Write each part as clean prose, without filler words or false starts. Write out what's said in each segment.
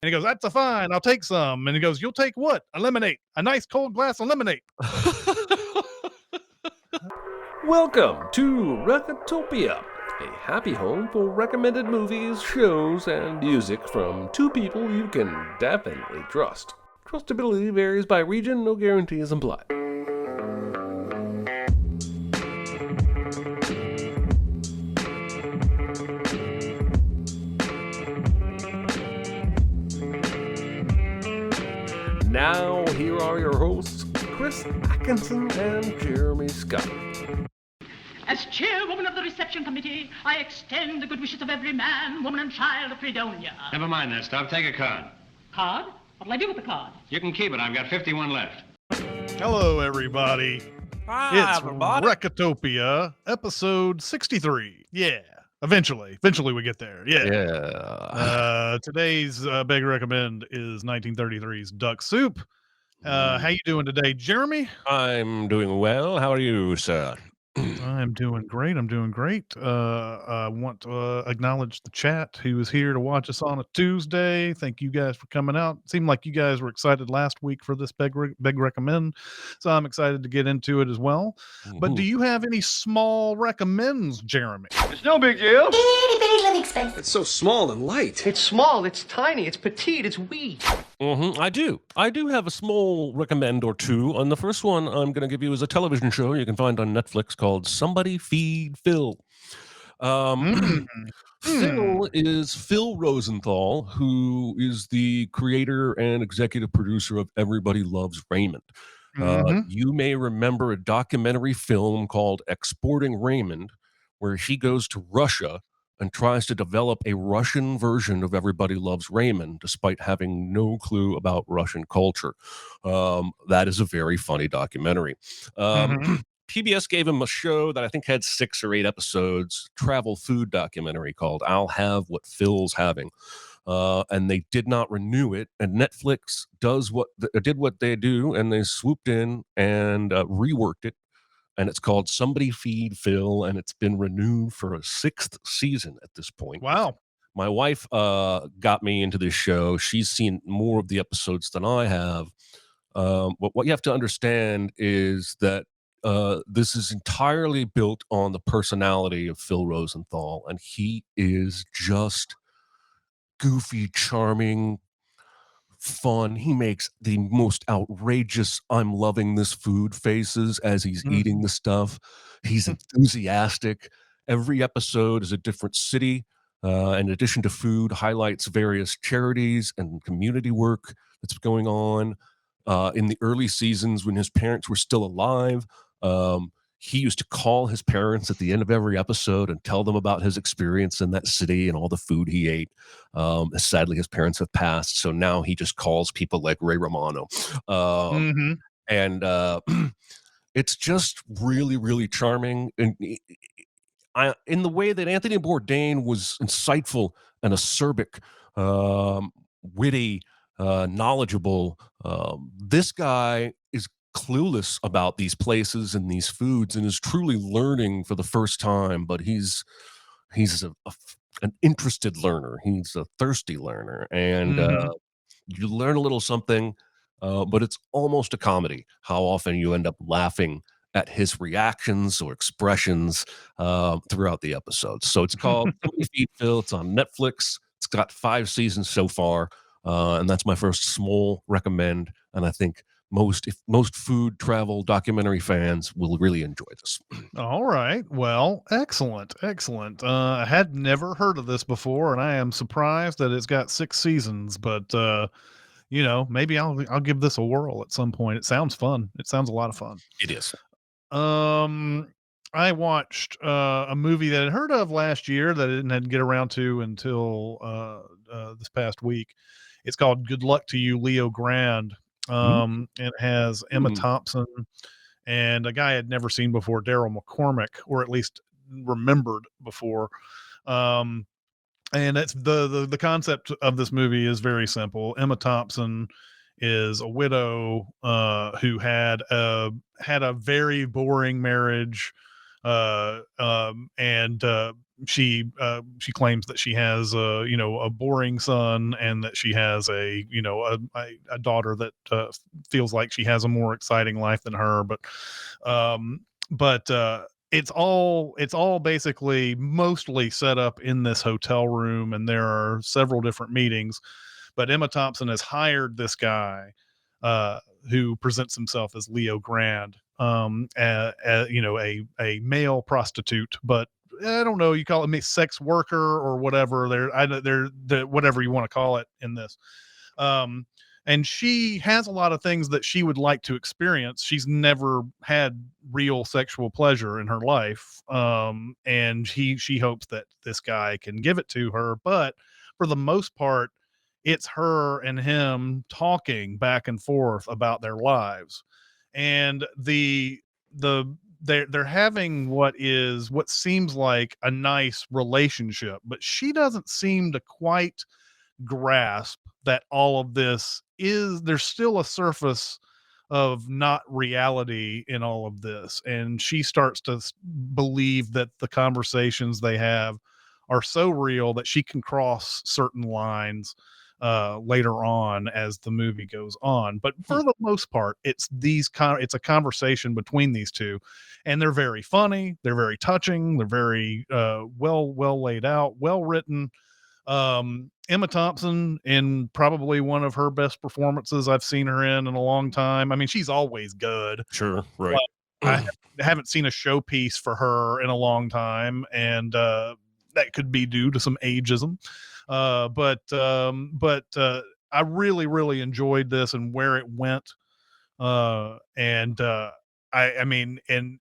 And he goes, "That's a fine. I'll take some." And he goes, "You'll take what? A lemonade. A nice cold glass of lemonade." Welcome to Recotopia, a happy home for recommended movies, shows, and music from two people you can definitely trust. Trustability varies by region, no guarantees implied. Now, here are your hosts, Chris Atkinson and Jeremy Scott. As chairwoman of the reception committee, I extend the good wishes of every man, woman, and child of Fredonia. Never mind that stuff. Take a card. Card? What'll I do with the card? You can keep it. I've got 51 left. Hello, everybody. Hi, It's everybody. Recotopia, episode 63. Yeah, eventually we get there. Yeah. Today's big recommend is 1933's Duck Soup. How you doing today, Jeremy? I'm doing well. How are you, sir? I'm doing great. I want to acknowledge the chat who was here to watch us on a Tuesday. Thank you guys for coming out. Seemed like you guys were excited last week for this big recommend, so I'm excited to get into it as well. But do you have any small recommends, Jeremy? It's no big deal. Itty bitty living space. It's so small and light. It's small, it's tiny, it's petite, it's wee. I do have a small recommend or two. And the first one I'm going to give you is a television show you can find on Netflix called Somebody Feed Phil. Phil is Phil Rosenthal, who is the creator and executive producer of Everybody Loves Raymond. You may remember a documentary film called Exporting Raymond, where he goes to Russia and tries to develop a Russian version of Everybody Loves Raymond, despite having no clue about Russian culture. That is a very funny documentary. PBS gave him a show that I think had 6 or 8 episodes, travel food documentary called I'll Have What Phil's Having. And they did not renew it. And Netflix did what they do, and they swooped in and reworked it. And it's called Somebody Feed Phil, and it's been renewed for a 6th season at this point. Wow. My wife got me into this show. She's seen more of the episodes than I have. But what you have to understand is that this is entirely built on the personality of Phil Rosenthal, and he is just goofy, charming, fun. He makes the most outrageous I'm loving this food faces as he's eating the stuff. He's enthusiastic. Every episode is a different city. In addition to food, highlights various charities and community work that's going on. In the early seasons when his parents were still alive, he used to call his parents at the end of every episode and tell them about his experience in that city and all the food he ate. Sadly, his parents have passed, so now he just calls people like Ray Romano. And it's just really, really charming. And in the way that Anthony Bourdain was insightful and acerbic, witty, knowledgeable, this guy is clueless about these places and these foods and is truly learning for the first time, but he's an interested learner. He's a thirsty learner, and you learn a little something, but it's almost a comedy how often you end up laughing at his reactions or expressions throughout the episodes. So it's called Somebody Feed Phil. It's on Netflix. It's got 5 seasons so far, and that's my first small recommend, and I think most food travel documentary fans will really enjoy this. All right. Well, excellent. I had never heard of this before, and I am surprised that it's got 6 seasons, but maybe I'll give this a whirl at some point. It sounds fun. It sounds a lot of fun. It is. I watched a movie that I'd heard of last year that I didn't get around to until this past week. It's called Good Luck to You, Leo Grande. It has Emma Thompson and a guy I'd never seen before, Daryl McCormick, or at least remembered before. And it's the concept of this movie is very simple. Emma Thompson is a widow who had a very boring marriage, and she claims that she has a boring son, and that she has a daughter that feels like she has a more exciting life than her. But it's all basically mostly set up in this hotel room, and there are several different meetings. But Emma Thompson has hired this guy who presents himself as Leo Grande, a male prostitute, but I don't know, you call it a sex worker or whatever. They're whatever you want to call it in this. Um, and she has a lot of things that she would like to experience. She's never had real sexual pleasure in her life. And she hopes that this guy can give it to her. But for the most part, it's her and him talking back and forth about their lives. And they're having what seems like a nice relationship, but she doesn't seem to quite grasp that all of this there's still a surface of not reality in all of this. And she starts to believe that the conversations they have are so real that she can cross certain lines later on as the movie goes on. But for the most part, it's a conversation between these two, and they're very funny, they're very touching, they're very well laid out, well written. Emma Thompson, in probably one of her best performances I've seen her in a long time. I mean, she's always good. Sure, right. I haven't seen a showpiece for her in a long time, and that could be due to some ageism. But I really, really enjoyed this and where it went. I mean, and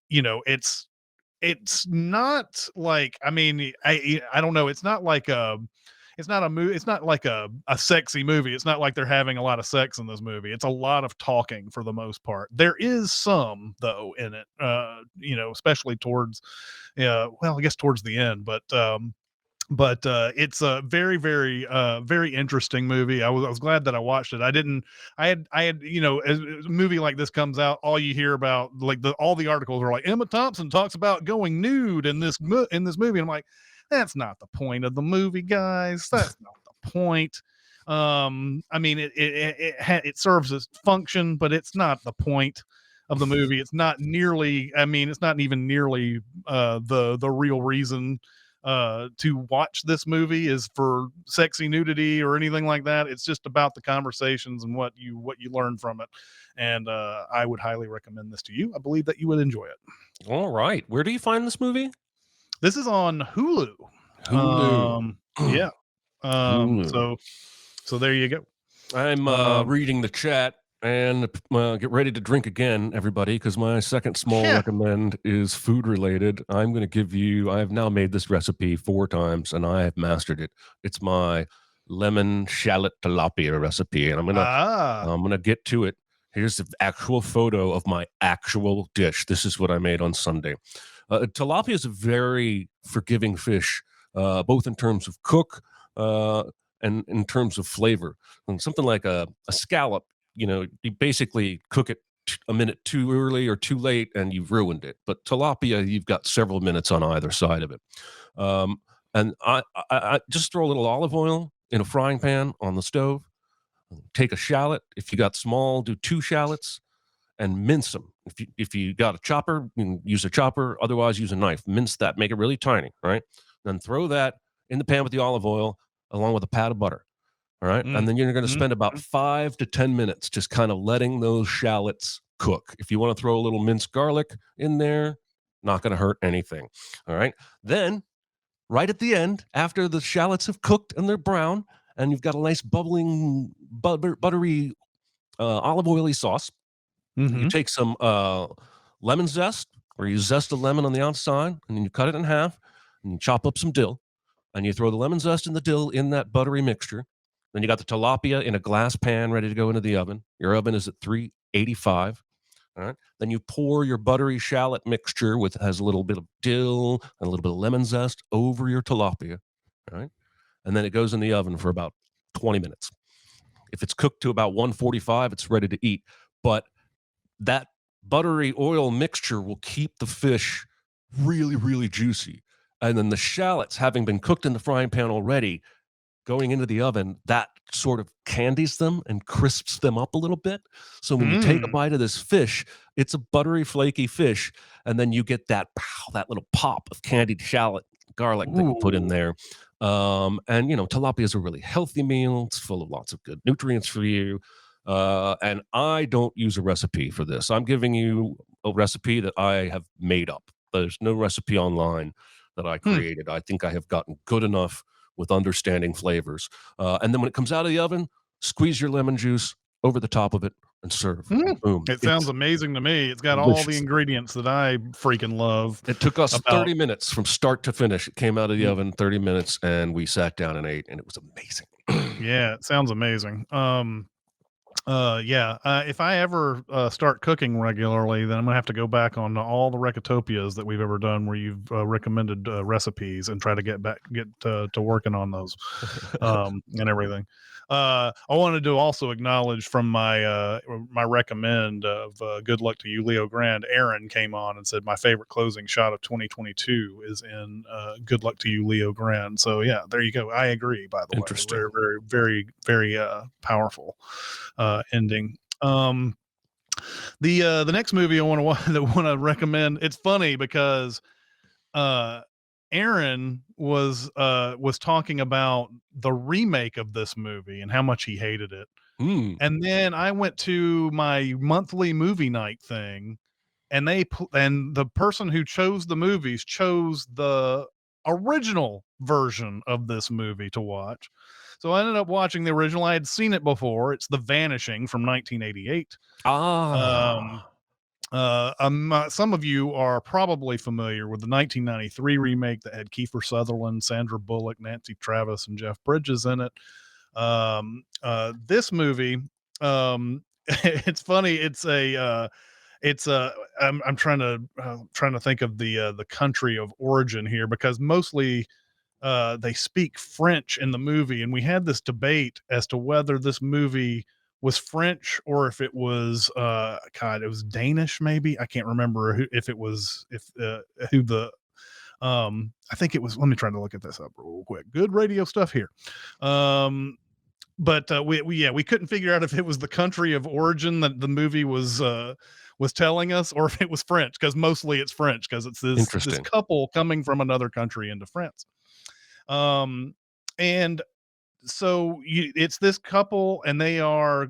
it's not like, I mean, I don't know. It's not like it's not a movie. It's not like a sexy movie. It's not like they're having a lot of sex in this movie. It's a lot of talking for the most part. There is some though in it, especially towards, well, I guess towards the end, but it's a very, very, very interesting movie. I was glad that I watched it. I had, as a movie like this comes out, all you hear about, like, all the articles are like, Emma Thompson talks about going nude in this movie. And I'm like, that's not the point of the movie, guys. That's not the point. I mean, it serves its function, but it's not the point of the movie. It's not nearly, I mean, it's not even nearly the real reason to watch this movie is for sexy nudity or anything like that. It's just about the conversations and what you learn from it. And I would highly recommend this to you. I believe that you would enjoy it. All right. Where do you find this movie? This is on Hulu. Hulu. Yeah. Hulu. So there you go. I'm reading the chat, and get ready to drink again, everybody, because my second small recommend is food related. I'm going to give you, I have now made this recipe 4 times, and I have mastered it. It's my lemon shallot tilapia recipe, and I'm gonna get to it. Here's the actual photo of my actual dish. This is what I made on Sunday. Tilapia is a very forgiving fish, both in terms of cook and in terms of flavor. And something like a scallop, you basically cook it a minute too early or too late, and you've ruined it. But tilapia, you've got several minutes on either side of it. And I just throw a little olive oil in a frying pan on the stove. Take a shallot. If you got small, do 2 shallots and mince them. If you got a chopper, you can use a chopper. Otherwise, use a knife. Mince that. Make it really tiny. Right. Then throw that in the pan with the olive oil along with a pat of butter. All right. And then you're going to spend about 5 to 10 minutes just kind of letting those shallots cook. If you want to throw a little minced garlic in there, not going to hurt anything. All right. Then right at the end, after the shallots have cooked and they're brown, and you've got a nice bubbling, buttery, olive oily sauce, you take some lemon zest, or you zest a lemon on the outside, and then you cut it in half, and you chop up some dill, and you throw the lemon zest and the dill in that buttery mixture. Then you got the tilapia in a glass pan ready to go into the oven. Your oven is at 385. All right. Then you pour your buttery shallot mixture has a little bit of dill and a little bit of lemon zest over your tilapia. All right. And then it goes in the oven for about 20 minutes. If it's cooked to about 145, it's ready to eat. But that buttery oil mixture will keep the fish really, really juicy. And then the shallots, having been cooked in the frying pan already, going into the oven, that sort of candies them and crisps them up a little bit. So when you take a bite of this fish, it's a buttery, flaky fish, and then you get that pow, that little pop of candied shallot garlic that you put in Ooh. there. And tilapia is a really healthy meal. It's full of lots of good nutrients for you. And I don't use a recipe for this. I'm giving you a recipe that I have made up. There's no recipe online that I created. I think I have gotten good enough with understanding flavors. And then when it comes out of the oven, squeeze your lemon juice over the top of it and serve. Boom. It sounds amazing to me. It's got all the delicious. ingredients that I freaking love. It took us about 30 minutes from start to finish. It came out of the oven 30 minutes, and we sat down and ate, and it was amazing. Yeah, it sounds amazing. If I ever start cooking regularly, then I'm gonna have to go back on all the Recotopias that we've ever done where you've recommended recipes and try to get to working on those and everything. I wanted to also acknowledge from my recommend of good luck to you, Leo Grande. Aaron came on and said my favorite closing shot of 2022 is in good luck to you, Leo Grande. So yeah, there you go. I agree. By the way, Interesting. very, very, very, very powerful ending. The next movie I want to recommend. It's funny because Aaron was talking about the remake of this movie and how much he hated it. And then I went to my monthly movie night thing, and the person who chose the movies chose the original version of this movie to watch. So I ended up watching the original. I had seen it before. It's The Vanishing from 1988. Some of you are probably familiar with the 1993 remake that had Kiefer Sutherland, Sandra Bullock, Nancy Travis, and Jeff Bridges in it. This movie, it's funny. I'm trying to think of the country of origin here, because mostly they speak French in the movie, and we had this debate as to whether this movie was French or if it was it was Danish, maybe. I can't remember who the I think it was. Let me try to look at this up real quick. Good radio stuff here. But we couldn't figure out if it was the country of origin that the movie was telling us, or if it was French, because mostly it's French, because it's this couple coming from another country into France. And so it's this couple, and they're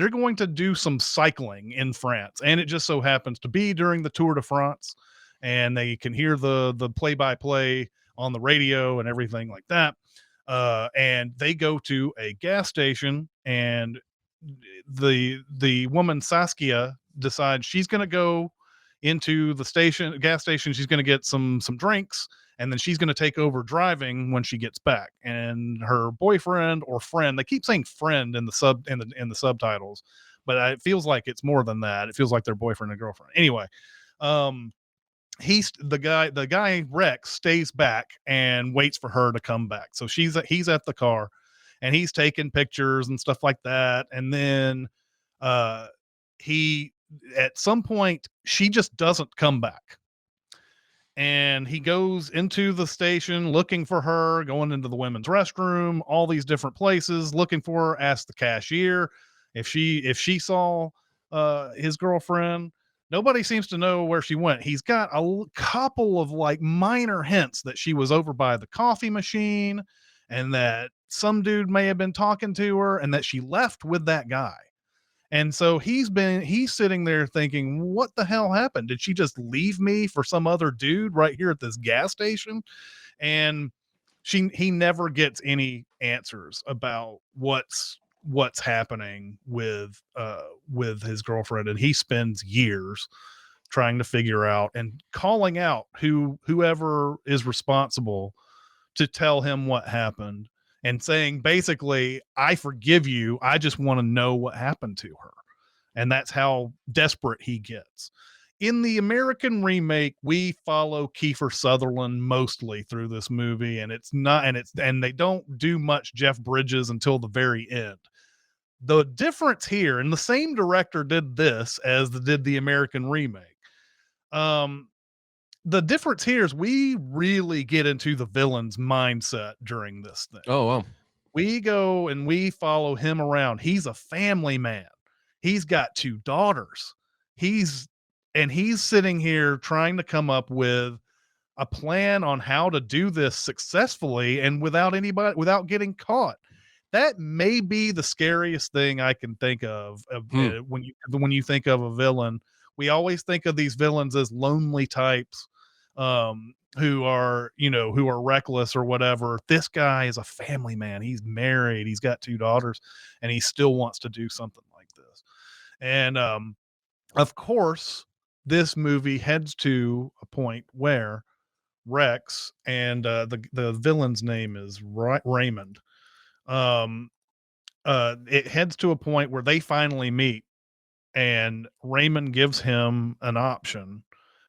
going to do some cycling in France, and it just so happens to be during the Tour de France, and they can hear the play-by-play on the radio and everything like that. And they go to a gas station, and the woman Saskia decides she's going to go into the gas station. She's going to get some drinks, and then she's going to take over driving when she gets back. And her boyfriend or friend, they keep saying friend in the subtitles, but it feels like it's more than that. It feels like their boyfriend and girlfriend. Anyway, the guy Rex stays back and waits for her to come back. So he's at the car, and he's taking pictures and stuff like that. And then at some point, she just doesn't come back. And he goes into the station looking for her, going into the women's restroom, all these different places looking for her, asked the cashier if she saw his girlfriend. Nobody seems to know where she went. He's got a couple of like minor hints that she was over by the coffee machine, and that some dude may have been talking to her, and that she left with that guy. And so he's sitting there thinking, what the hell happened? Did she just leave me for some other dude right here at this gas station? And he never gets any answers about what's happening with his girlfriend. And he spends years trying to figure out and calling out whoever is responsible to tell him what happened, and saying basically, I forgive you. I just want to know what happened to her. And that's how desperate he gets. In the American remake, we follow Kiefer Sutherland mostly through this movie, and they don't do much Jeff Bridges until the very end. The difference here, and the same director did this as did the American remake, the difference here is we really get into the villain's mindset during this thing. Oh, wow. We go and we follow him around. He's a family man. He's got 2 daughters. He's sitting here trying to come up with a plan on how to do this successfully and without getting caught. That may be the scariest thing I can think of when you think of a villain. We always think of these villains as lonely types, who are reckless or whatever. This guy is a family man. He's married. He's got 2 daughters, and he still wants to do something like this. And of course, this movie heads to a point where Rex and the villain's name is Raymond. It heads to a point where they finally meet, and Raymond gives him an option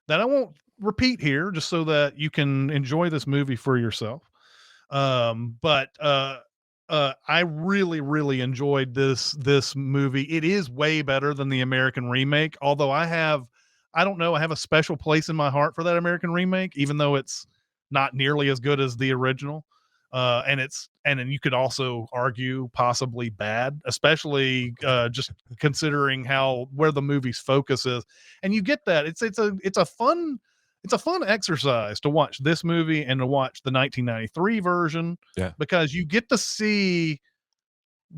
that I won't repeat here, just so that you can enjoy this movie for yourself. But I really, really enjoyed this movie. It is way better than the American remake, although I have a special place in my heart for that American remake, even though it's not nearly as good as the original. And then you could also argue possibly bad, especially just considering where the movie's focus is. And you get that it's a fun exercise to watch this movie and to watch the 1993 version, because you get to see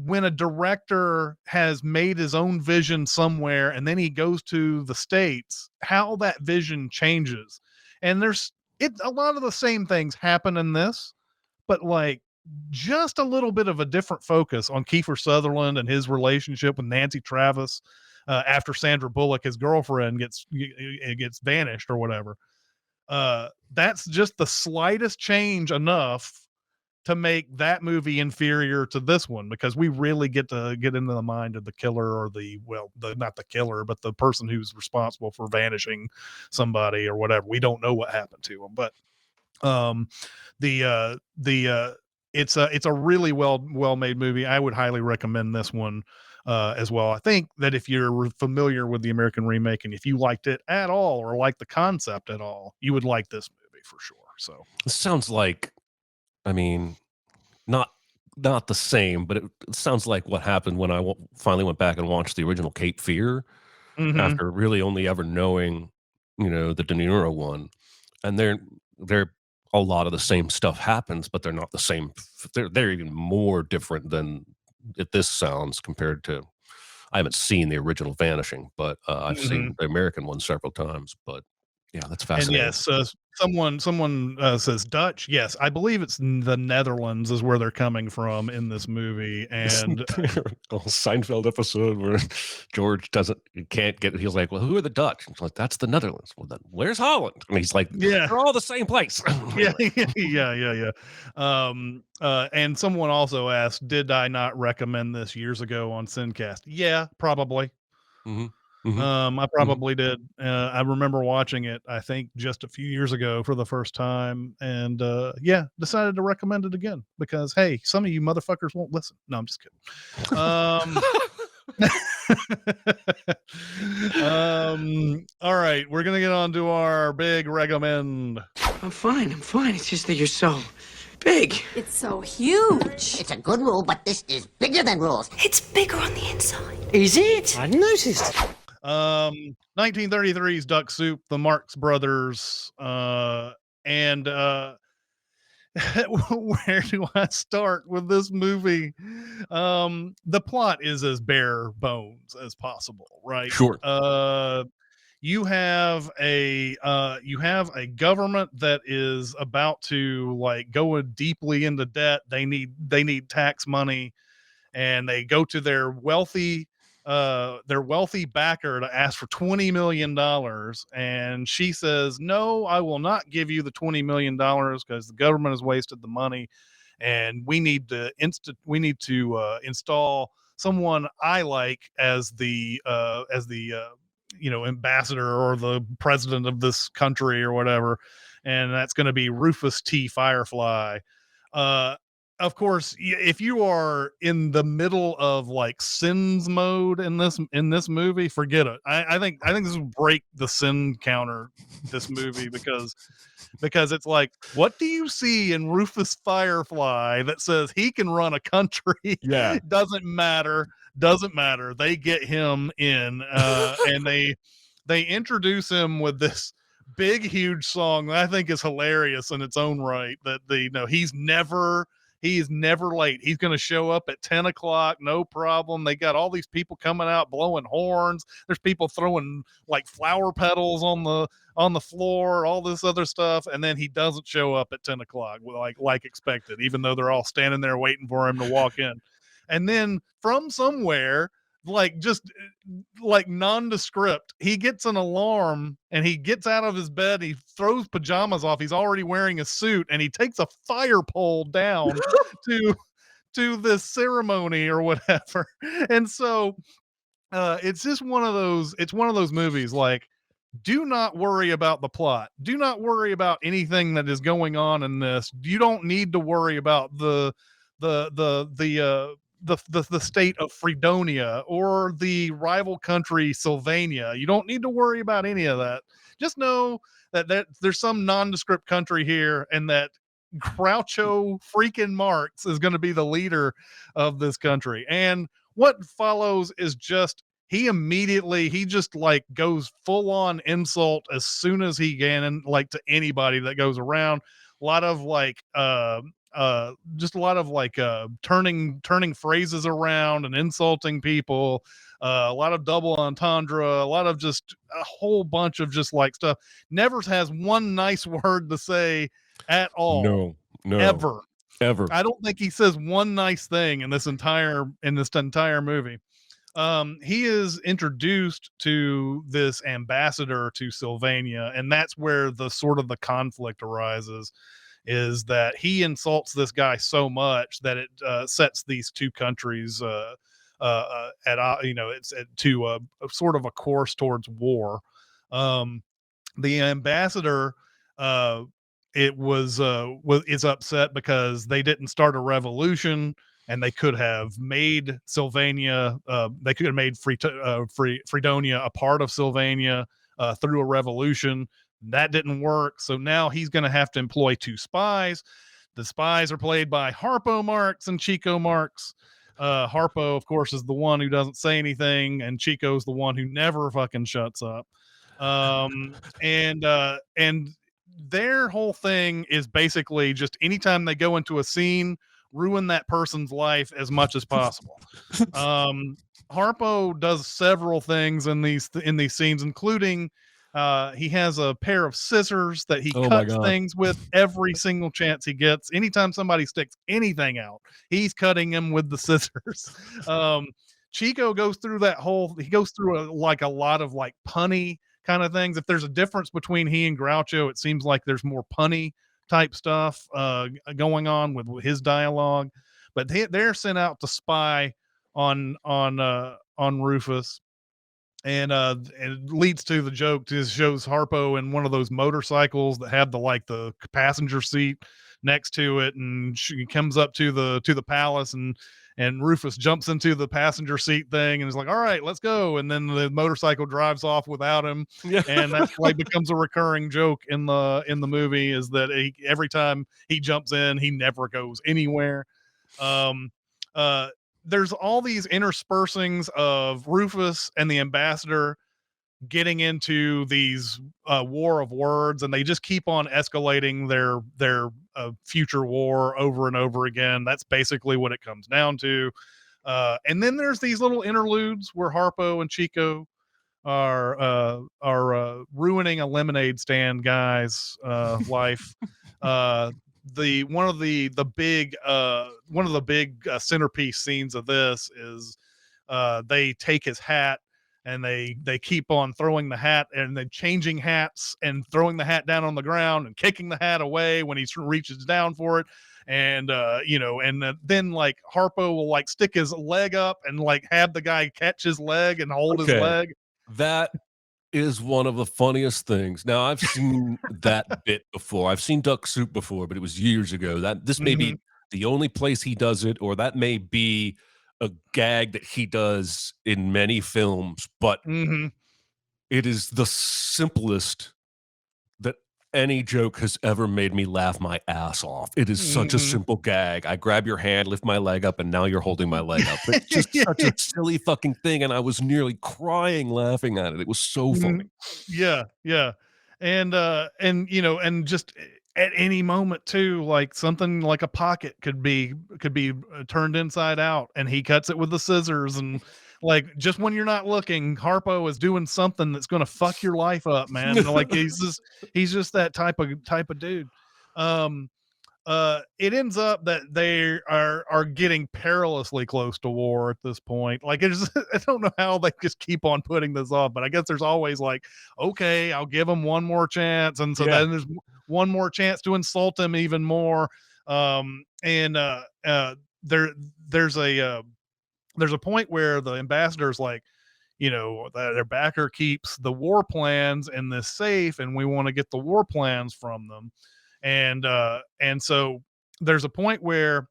when a director has made his own vision somewhere and then he goes to the States, how that vision changes. And a lot of the same things happen in this, but like just a little bit of a different focus on Kiefer Sutherland and his relationship with Nancy Travis after Sandra Bullock, his girlfriend, gets vanished or whatever. That's just the slightest change enough to make that movie inferior to this one, because we really get to get into the mind of the killer, or not the killer, but the person who's responsible for vanishing somebody or whatever. We don't know what happened to him, but it's a really well made movie. I would highly recommend this one as well. I think that if you're familiar with the American remake, and if you liked it at all or like the concept at all, you would like this movie for sure. So it sounds like, I mean, not the same, but it sounds like what happened when I finally went back and watched the original Cape Fear, after really only ever knowing, the De Niro one. And they're a lot of the same stuff happens, but they're not the same. They're even more different than this sounds compared to. I haven't seen the original Vanishing, but I've seen the American one several times. But yeah, that's fascinating. And yes, someone says Dutch. Yes, I believe it's the Netherlands is where they're coming from in this movie. And a Seinfeld episode where George can't get. He's like, "Well, who are the Dutch?" And it's like, "That's the Netherlands." Well, then where's Holland? And he's like, "Yeah, they're all the same place." yeah. And someone also asked, "Did I not recommend this years ago on Sincast?" Yeah, probably. I probably did. I remember watching it, I think just a few years ago for the first time, and decided to recommend it again because, hey, some of you motherfuckers won't listen. No, I'm just kidding. All right, we're gonna get on to our big recommend. I'm fine. It's just that you're so big. It's so huge. It's a good rule, but this is bigger than rules. It's bigger on the inside. Is it? I noticed. 1933's Duck Soup, the Marx Brothers, and where do I start with this movie? The plot is as bare bones as possible, right? Sure. You have a government that is about to go deeply into debt. They need tax money, and they go to their wealthy backer to ask for $20 million. And she says, "No, I will not give you the $20 million because the government has wasted the money. And we need to install someone I like as the ambassador or the president of this country or whatever. And that's going to be Rufus T. Firefly." of course, if you are in the middle of like sins mode in this movie, forget it. I think this will break the sin counter, this movie, because it's like, what do you see in Rufus Firefly that says he can run a country? Yeah. Doesn't matter. They get him in, and they introduce him with this big, huge song that I think is hilarious in its own right. That he is never late. He's going to show up at 10 o'clock, no problem. They got all these people coming out blowing horns. There's people throwing like flower petals on the floor, all this other stuff, and then he doesn't show up at 10 o'clock like expected, even though they're all standing there waiting for him to walk in. And then from somewhere, like just like nondescript, he gets an alarm and he gets out of his bed, he throws pajamas off, he's already wearing a suit, and he takes a fire pole down to this ceremony or whatever. And so it's just one of those movies, like, do not worry about the plot, do not worry about anything that is going on in this. You don't need to worry about the state of Fredonia or the rival country Sylvania. You don't need to worry about any of that. Just know that there's some nondescript country here, and that Groucho freaking Marx is going to be the leader of this country. And what follows is just he just like goes full on insult as soon as he can, and like to anybody that goes around. A lot of like just a lot of like turning phrases around and insulting people, a lot of double entendre, a lot of just a whole bunch of just like stuff. Never has one nice word to say at all. No, Ever. I don't think he says one nice thing in this entire movie. He is introduced to this ambassador to Sylvania, and that's where the sort of the conflict arises, is that he insults this guy so much that it sets these two countries to a sort of a course towards war. The ambassador is upset because they didn't start a revolution, and they could have made Sylvania, they could have made Fredonia a part of Sylvania through a revolution. That didn't work. So now he's going to have to employ two spies. The spies are played by Harpo Marx and Chico Marx. Harpo, of course, is the one who doesn't say anything, and Chico's the one who never fucking shuts up. And their whole thing is basically just anytime they go into a scene, ruin that person's life as much as possible. Harpo does several things in these scenes, including he has a pair of scissors that he cuts things with every single chance he gets. Anytime somebody sticks anything out, he's cutting him with the scissors. Chico goes through a lot of like punny kind of things. If there's a difference between he and Groucho, it seems like there's more punny type stuff going on with his dialogue. But they're sent out to spy on Rufus. And it leads to the joke. It shows Harpo in one of those motorcycles that have the passenger seat next to it, and she comes up to the palace, and Rufus jumps into the passenger seat thing and is like, "All right, let's go." And then the motorcycle drives off without him. Yeah. And that's like becomes a recurring joke in the movie, is that every time he jumps in, he never goes anywhere. There's all these interspersings of Rufus and the ambassador getting into these war of words, and they just keep on escalating their future war over and over again. That's basically what it comes down to. And then there's these little interludes where Harpo and Chico are ruining a lemonade stand guy's life. One of the big centerpiece scenes of this is they take his hat, and they keep on throwing the hat, and then changing hats and throwing the hat down on the ground and kicking the hat away when he reaches down for it. And then like Harpo will like stick his leg up and like have the guy catch his leg and hold his leg. That is one of the funniest things. Now, I've seen that bit before. I've seen Duck Soup before, but it was years ago. This may be The only place he does it, or that may be a gag that he does in many films, but Mhm. it is the simplest that any joke has ever made me laugh my ass off. It is such a Mhm. simple gag. I grab your hand, lift my leg up, and now you're holding my leg up. It's just such a silly fucking thing, and I was nearly crying laughing at it. It was so funny. Mhm. Yeah, yeah. And you know, and just at any moment too, like something like a pocket could be turned inside out, and he cuts it with the scissors, and like just when you're not looking, Harpo is doing something that's going to fuck your life up, man. Like he's just that type of dude. Um it ends up that they are getting perilously close to war at this point. Like it's I don't know how they just keep on putting this off, but I guess there's always like, okay, I'll give him one more chance, and so Yeah. then there's one more chance to insult him even more. And there there's a point where the ambassador's like, you know, their backer keeps the war plans in this safe, and we want to get the war plans from them. And so there's a point where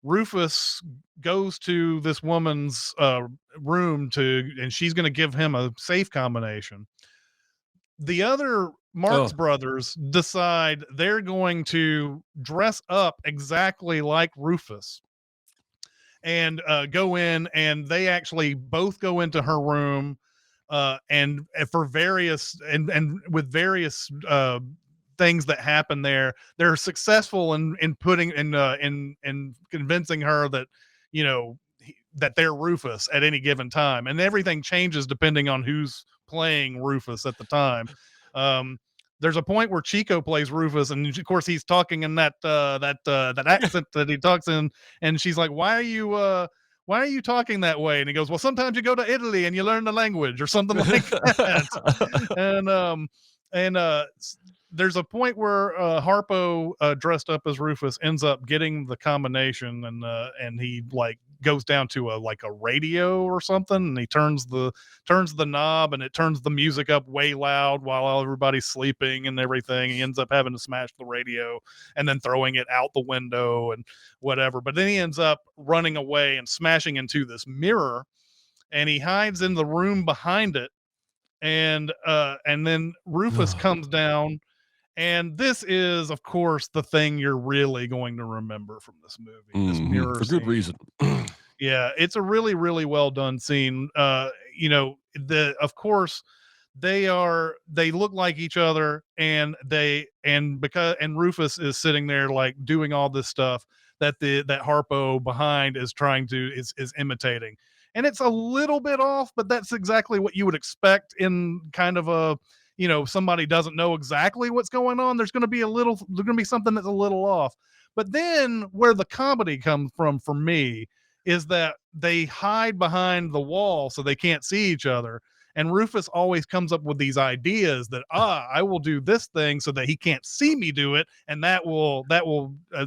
Rufus goes to this woman's room and she's going to give him a safe combination. The other Marx Oh, brothers decide they're going to dress up exactly like Rufus and go in, and they actually both go into her room, and for various and with various things that happen there, they're successful in putting in convincing her that, you know, that they're Rufus at any given time, and everything changes depending on who's playing Rufus at the time. um there's a point where Chico plays Rufus, and of course he's talking in that accent that he talks in, and she's like, why are you talking that way? And he goes, well, sometimes you go to Italy and you learn the language or something like that. And there's a point where Harpo, dressed up as Rufus, ends up getting the combination, and he like goes down to a radio or something, and he turns the knob, and it turns the music up way loud while everybody's sleeping and everything. He ends up having to smash the radio and then throwing it out the window and whatever. But then he ends up running away and smashing into this mirror, and he hides in the room behind it. And then Rufus comes down, and this is, of course, the thing you're really going to remember from this movie, this mirror for good scene. reason. Yeah, it's a really, really well done scene. You know, of course they look like each other, and Rufus is sitting there like doing all this stuff that Harpo behind is is imitating. And it's a little bit off, but that's exactly what you would expect in kind of a, you know, somebody doesn't know exactly what's going on. There's going to be something that's a little off. But then where the comedy comes from for me is that they hide behind the wall so they can't see each other. And Rufus always comes up with these ideas that, I will do this thing so that he can't see me do it, and that will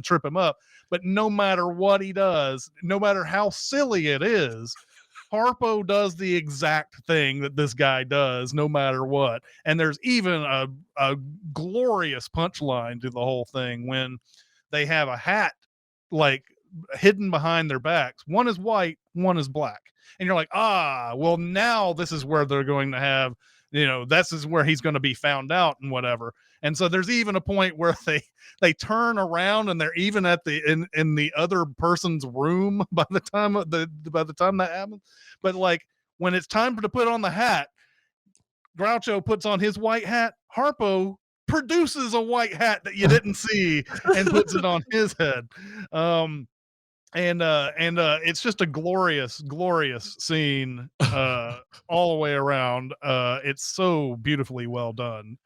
trip him up. But no matter what he does, no matter how silly it is, Harpo does the exact thing that this guy does, no matter what. And there's even a glorious punchline to the whole thing when they have a hat like hidden behind their backs. One is white, one is black. And you're like, well, now this is where they're going to have, you know, this is where he's going to be found out and whatever. And so there's even a point where they turn around and they're even at in the other person's room by the time that happens. But like when it's time to put on the hat, Groucho puts on his white hat. Harpo produces a white hat that you didn't see and puts it on his head. And it's just a glorious scene all the way around. It's so beautifully well done.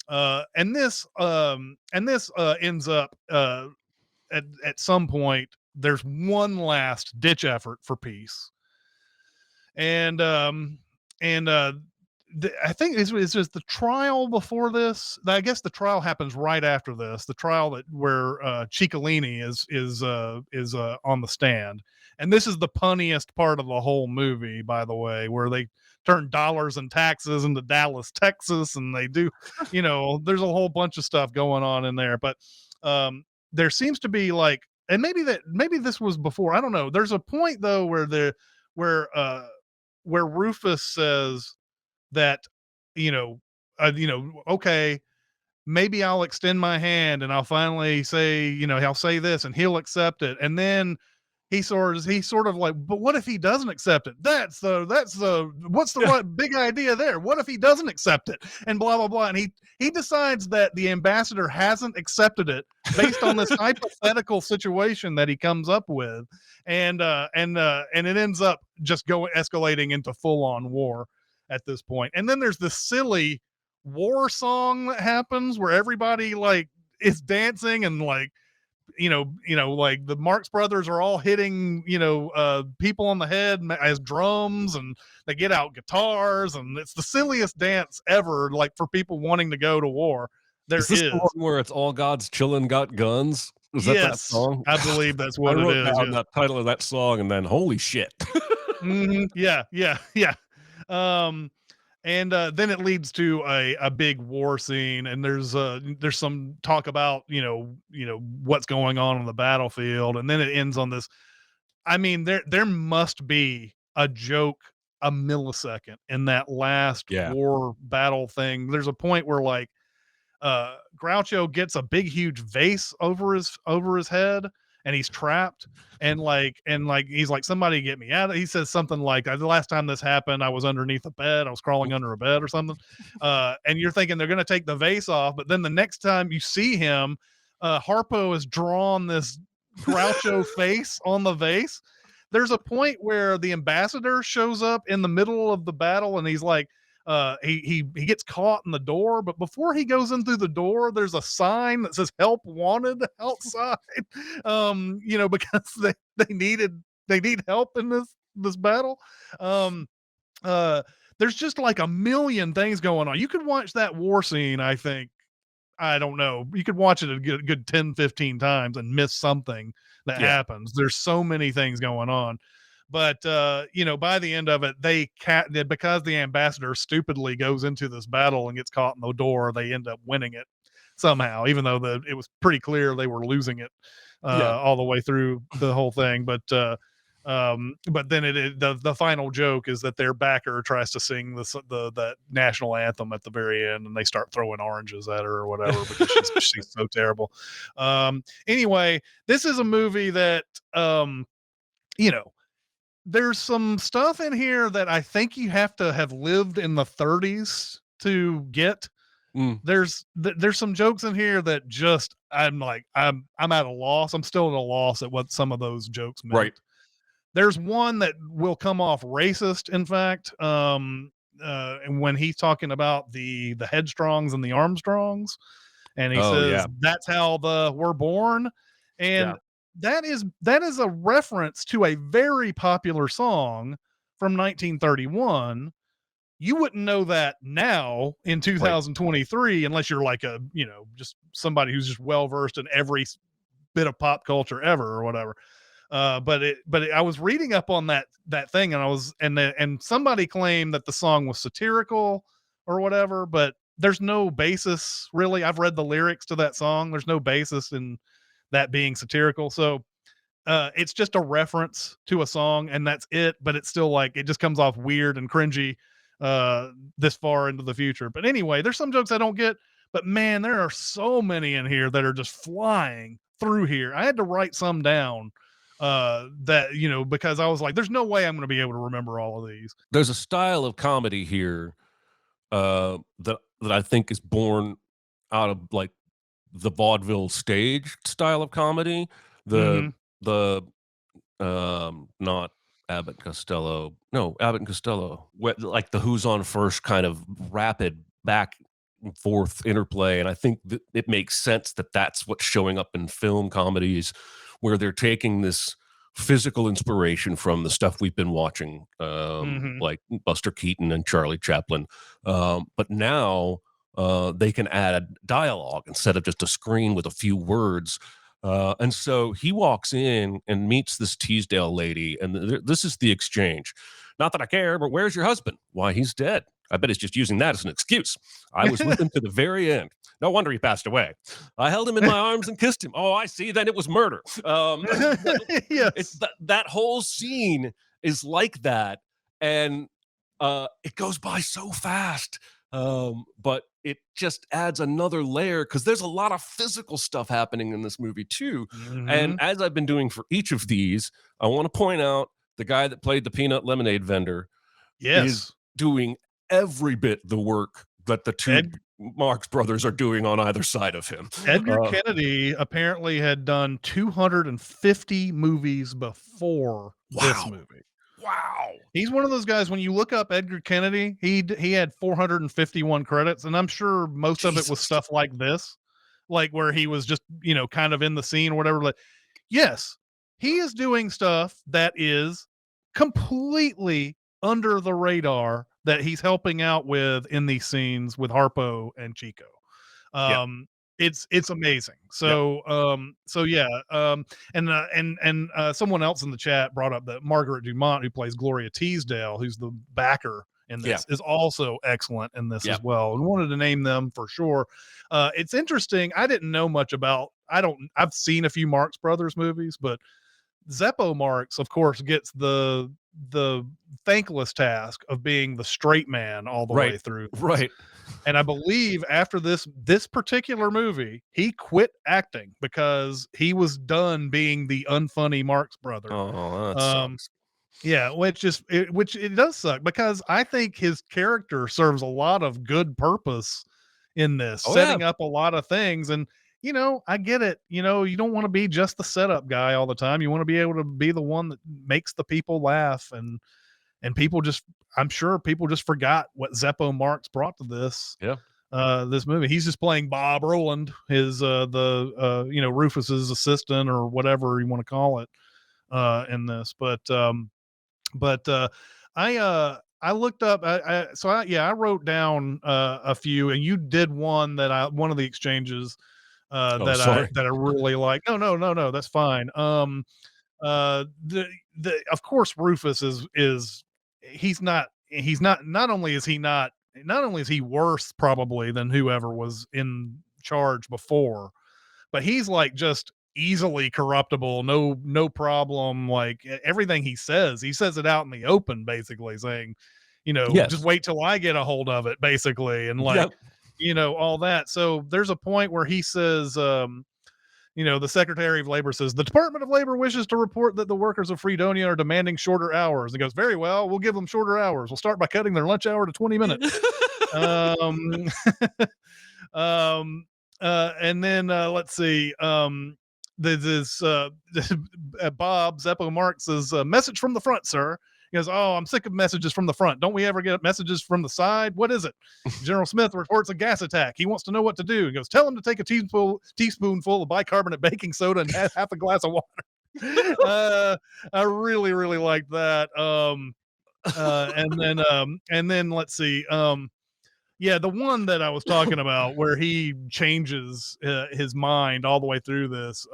And this ends up at some point there's one last ditch effort for peace. And I think it's just the trial before this. I guess the trial happens right after this. The trial where Ciccolini is on the stand, and this is the punniest part of the whole movie, by the way, where they turn dollars and taxes into Dallas, Texas, and they do, you know, there's a whole bunch of stuff going on in there. But there seems to be like, and maybe this was before, I don't know. There's a point though where Rufus says that, okay, maybe I'll extend my hand and I'll finally say, I'll say this and he'll accept it. And then he's sort of like, but what if he doesn't accept it? What's the right big idea there? What if he doesn't accept it? And blah, blah, blah. And he decides that the ambassador hasn't accepted it based on this hypothetical situation that he comes up with. And it ends up just escalating into full on war at this point. And then there's this silly war song that happens where everybody like is dancing and like, like the Marx Brothers are all hitting, people on the head as drums, and they get out guitars, and it's the silliest dance ever, like for people wanting to go to war. Is this the one where it's all God's chillin' got guns? Is that song? I believe that's what it is. Down that title of that song, and then holy shit. Yeah. And then it leads to a big war scene, and there's some talk about what's going on the battlefield, and then it ends on this. I mean, there must be a joke a millisecond in that last war battle thing. There's a point where like Groucho gets a big huge vase over his head, and he's trapped, and he's like, somebody get me out. He says something like, the last time this happened, I was underneath a bed. I was crawling under a bed or something. And you're thinking they're going to take the vase off. But then the next time you see him, Harpo has drawn this Groucho face on the vase. There's a point where the ambassador shows up in the middle of the battle, and he's like, he gets caught in the door, but before he goes in through the door, there's a sign that says "Help Wanted" outside. Because they need help in this battle. There's just like a million things going on. You could watch that war scene, I think, I don't know, you could watch it a good 10, 15 times and miss something that happens. There's so many things going on. But by the end of it, because the ambassador stupidly goes into this battle and gets caught in the door, they end up winning it somehow, even though it was pretty clear they were losing it all the way through the whole thing. But then the final joke is that their backer tries to sing that national anthem at the very end, and they start throwing oranges at her or whatever because she's so terrible. Anyway, this is a movie that there's some stuff in here that I think you have to have lived in the 30s to get. There's some jokes in here that just I'm at a loss. I'm still at a loss at what some of those jokes meant. Right. There's one that will come off racist, in fact, and when he's talking about the Headstrongs and the Armstrongs, and he says that's how we're born, and that is a reference to a very popular song from 1931. You wouldn't know that now in 2023 unless you're like just somebody who's just well versed in every bit of pop culture ever or whatever. But I was reading up on that thing, and and somebody claimed that the song was satirical or whatever, but there's no basis really. I've read the lyrics to that song. There's no basis in that being satirical. So it's just a reference to a song, and that's it. But it's still like, it just comes off weird and cringy this far into the future. But anyway, there's some jokes I don't get, but man, there are so many in here that are just flying through here. I had to write some down that because I was like, there's no way I'm going to be able to remember all of these. There's a style of comedy here that I think is born out of like the vaudeville stage style of comedy. Not Abbott and Costello. No, Abbott and Costello. Like the Who's on First kind of rapid back and forth interplay. And I think that it makes sense that that's what's showing up in film comedies, where they're taking this physical inspiration from the stuff we've been watching, like Buster Keaton and Charlie Chaplin. But now they can add dialogue instead of just a screen with a few words. And so he walks in and meets this Teasdale lady, and this is the exchange. Not that I care, but where's your husband? Why, he's dead. I bet he's just using that as an excuse. I was with him to the very end. No wonder he passed away. I held him in my arms and kissed him. Oh, I see. Then it was murder. Yes. That whole scene is like that, and it goes by so fast. But it just adds another layer because there's a lot of physical stuff happening in this movie too. And as I've been doing for each of these, I want to point out the guy that played the peanut lemonade vendor is doing every bit the work that the two Marx brothers are doing on either side of him. Edgar Kennedy apparently had done 250 movies before this movie. Wow. He's one of those guys, when you look up Edgar Kennedy, he had 451 credits, and I'm sure most of it was stuff like this, like where he was just, kind of in the scene or whatever. Like, yes, he is doing stuff that is completely under the radar that he's helping out with in these scenes with Harpo and Chico. It's amazing. So someone else in the chat brought up that Margaret Dumont, who plays Gloria Teasdale, who's the backer in this, is also excellent in this as well. And wanted to name them for sure. It's interesting. I didn't know much about. I've seen a few Marx Brothers movies, but Zeppo Marx, of course, gets the thankless task of being the straight man all the way through. Right. And I believe after this particular movie, he quit acting because he was done being the unfunny Marx brother. Oh, that sucks. Yeah, which it does suck because I think his character serves a lot of good purpose in this, setting up a lot of things. And I get it. You don't want to be just the setup guy all the time. You want to be able to be the one that makes the people laugh, and people I'm sure people just forgot what Zeppo Marx brought to this. This movie. He's just playing Bob Roland, his Rufus's assistant or whatever you want to call it in this. But I looked up. I wrote down a few, and you did one one of the exchanges that I really like. No, that's fine. Of course Rufus is not only is he worse probably than whoever was in charge before, but he's like just easily corruptible, no problem. Like everything he says it out in the open, basically saying, just wait till I get a hold of it, basically. And like, all that. So there's a point where he says, the Secretary of Labor says, the Department of Labor wishes to report that the workers of Fredonia are demanding shorter hours. And he goes, very well, we'll give them shorter hours. We'll start by cutting their lunch hour to 20 minutes. And then let's see. This Bob Zeppo Marx's message from the front, sir. He goes, oh, I'm sick of messages from the front. Don't we ever get messages from the side? What is it? General Smith reports a gas attack. He wants to know what to do. He goes, tell him to take a teaspoonful of bicarbonate baking soda and half a glass of water. I really, really liked that. And then let's see. The one that I was talking about where he changes his mind all the way through this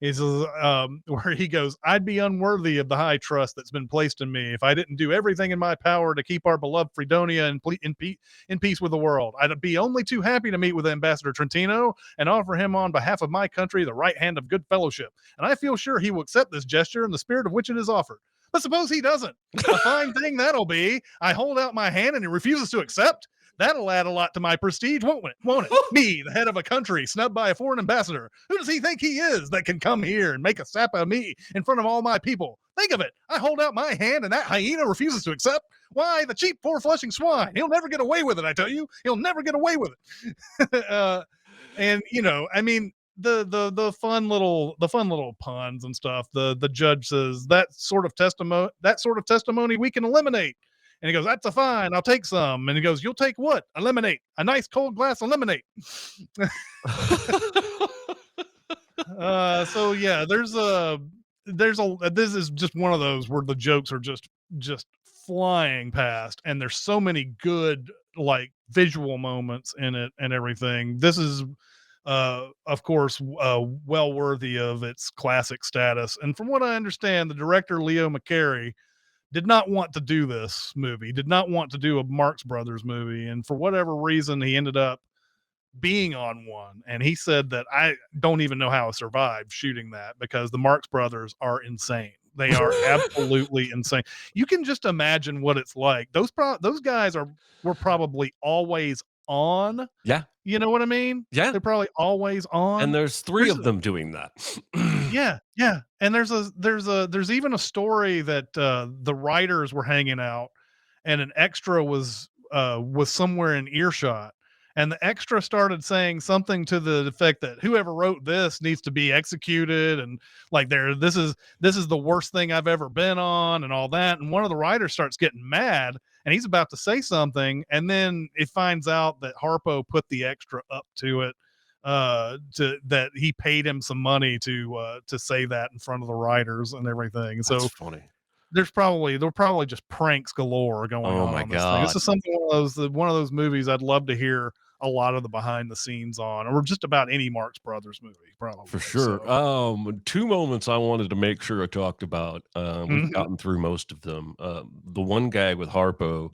is where he goes, I'd be unworthy of the high trust that's been placed in me if I didn't do everything in my power to keep our beloved Fredonia in peace with the world. I'd be only too happy to meet with Ambassador Trentino and offer him on behalf of my country the right hand of good fellowship. And I feel sure he will accept this gesture in the spirit of which it is offered. But suppose he doesn't. A fine thing that'll be. I hold out my hand and he refuses to accept. That'll add a lot to my prestige, won't it? Me, the head of a country, snubbed by a foreign ambassador. Who does he think he is that can come here and make a sap of me in front of all my people? Think of it. I hold out my hand and that hyena refuses to accept. Why, the cheap, four-flushing swine. He'll never get away with it, I tell you. He'll never get away with it. And, I mean, the fun little puns and stuff. The judge says that sort of testimony we can eliminate. And he goes, that's a fine. I'll take some. And he goes, you'll take what? A lemonade. A nice cold glass of lemonade. So yeah, this is just one of those where the jokes are just flying past, and there's so many good like visual moments in it and everything. This is of course well worthy of its classic status. And from what I understand, the director Leo McCarey did not want to do this movie, did not want to do a Marx Brothers movie. And for whatever reason, he ended up being on one. And he said that I don't even know how I survived shooting that because the Marx Brothers are insane. They are absolutely insane. You can just imagine what it's like. Those guys were probably always on. Yeah. You know what I mean? Yeah. They're probably always on. And there's three of them doing that. Yeah. And there's even a story that the writers were hanging out and an extra was somewhere in earshot. And the extra started saying something to the effect that whoever wrote this needs to be executed, and like this is the worst thing I've ever been on, and all that. And one of the writers starts getting mad, and he's about to say something, and then it finds out that Harpo put the extra up to it, that he paid him some money to say that in front of the writers and everything. That's so funny. They're probably just pranks galore going on. Oh my on this God. thing. This is one of those movies I'd love to hear a lot of the behind the scenes on, or just about any Marx Brothers movie, probably. For sure. So. Two moments I wanted to make sure I talked about. We've gotten through most of them. The one gag with Harpo,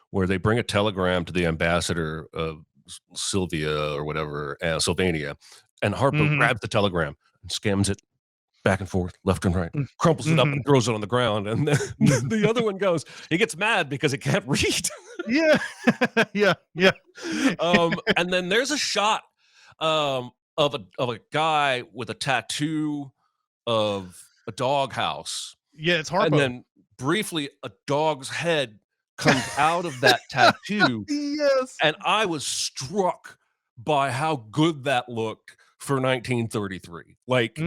where they bring a telegram to the ambassador of Sylvia or whatever, Sylvania, and Harpo grabs the telegram and scams it back and forth, left and right, crumples it up and throws it on the ground. And then the other one goes, he gets mad because it can't read. Yeah. Yeah. And then there's a shot of a guy with a tattoo of a doghouse. Yeah, it's Harpo. And then briefly a dog's head comes out of that tattoo. Yes. And I was struck by how good that looked for 1933. Like,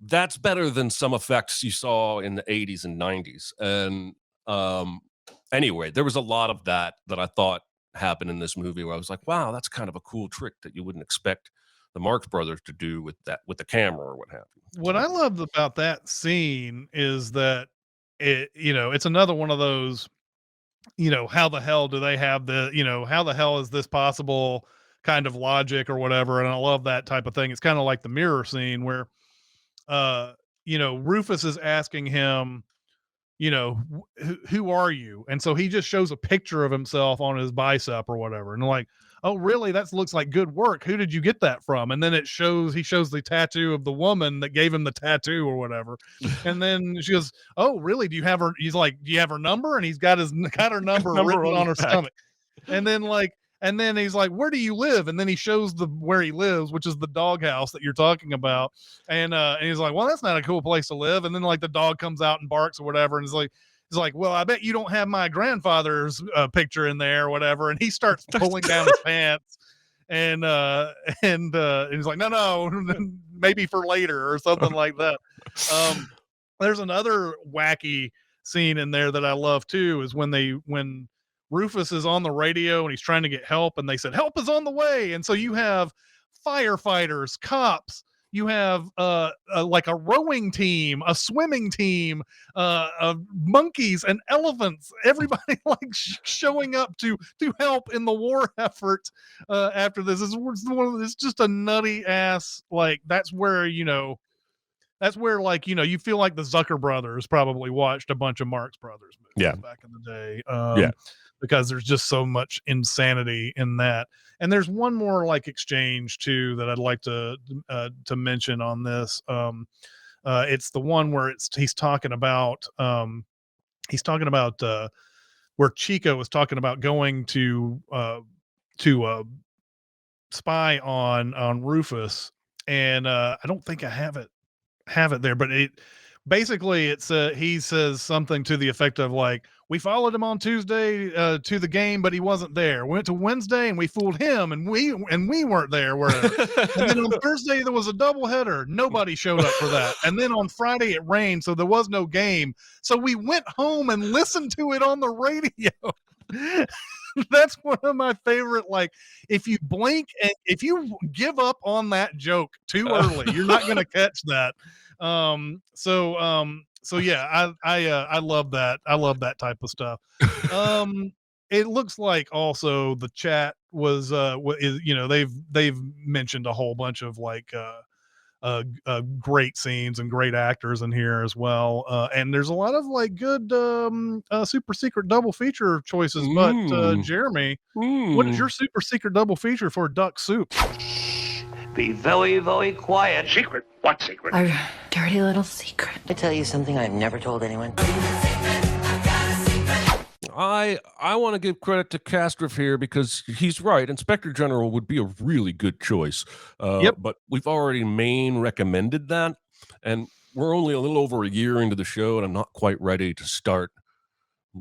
that's better than some effects you saw in the 80s and 90s. And anyway, there was a lot of that I thought happened in this movie where I was like, wow, that's kind of a cool trick that you wouldn't expect the Marx Brothers to do with the camera or what have you. What I loved about that scene is that it's another one of those, how the hell do they have how the hell is this possible kind of logic or whatever. And I love that type of thing. It's kind of like the mirror scene where Rufus is asking him, who are you? And so he just shows a picture of himself on his bicep or whatever. And they're like, oh, really? That looks like good work. Who did you get that from? And then he shows the tattoo of the woman that gave him the tattoo or whatever. And then she goes, oh, really? Do you have her? He's like, do you have her number? And he's got her number written on her stomach. And then he's like, where do you live? And then he shows where he lives, which is the doghouse that you're talking about. And he's like, well, that's not a cool place to live. And then like the dog comes out and barks or whatever. And he's like, well, I bet you don't have my grandfather's picture in there or whatever. And he starts pulling down his pants and he's like, no, maybe for later or something like that. There's another wacky scene in there that I love too, is when Rufus is on the radio and he's trying to get help, and they said help is on the way. And so you have firefighters, cops, you have like a rowing team, a swimming team, monkeys and elephants, everybody like showing up to help in the war effort after this. It's just a nutty ass, like that's where like you feel like the Zucker brothers probably watched a bunch of Marx Brothers movies back in the day. Because there's just so much insanity in that. And there's one more like exchange too that I'd like to mention on this. It's the one where he's talking about where Chico was talking about going to spy on Rufus, and I don't think I have it there, but he says something to the effect of like, we followed him on Tuesday to the game, but he wasn't there. We went to Wednesday and we fooled him, and we weren't there. And then on Thursday there was a doubleheader. Nobody showed up for that. And then on Friday it rained, so there was no game. So we went home and listened to it on the radio. That's one of my favorite. Like, if you blink and if you give up on that joke too early, you're not going to catch that. So yeah, I love that. I love that type of stuff. It looks like also the chat was they've mentioned a whole bunch of like great scenes and great actors in here as well. And there's a lot of like good super secret double feature choices. But Jeremy, what is your super secret double feature for Duck Soup? Be very, very quiet. Secret? What secret? Our dirty little secret. I tell you something I've never told anyone. I want to give credit to Castriff here because he's right. Inspector General would be a really good choice. Yep. But we've already main recommended that, and we're only a little over a year into the show, and I'm not quite ready to start,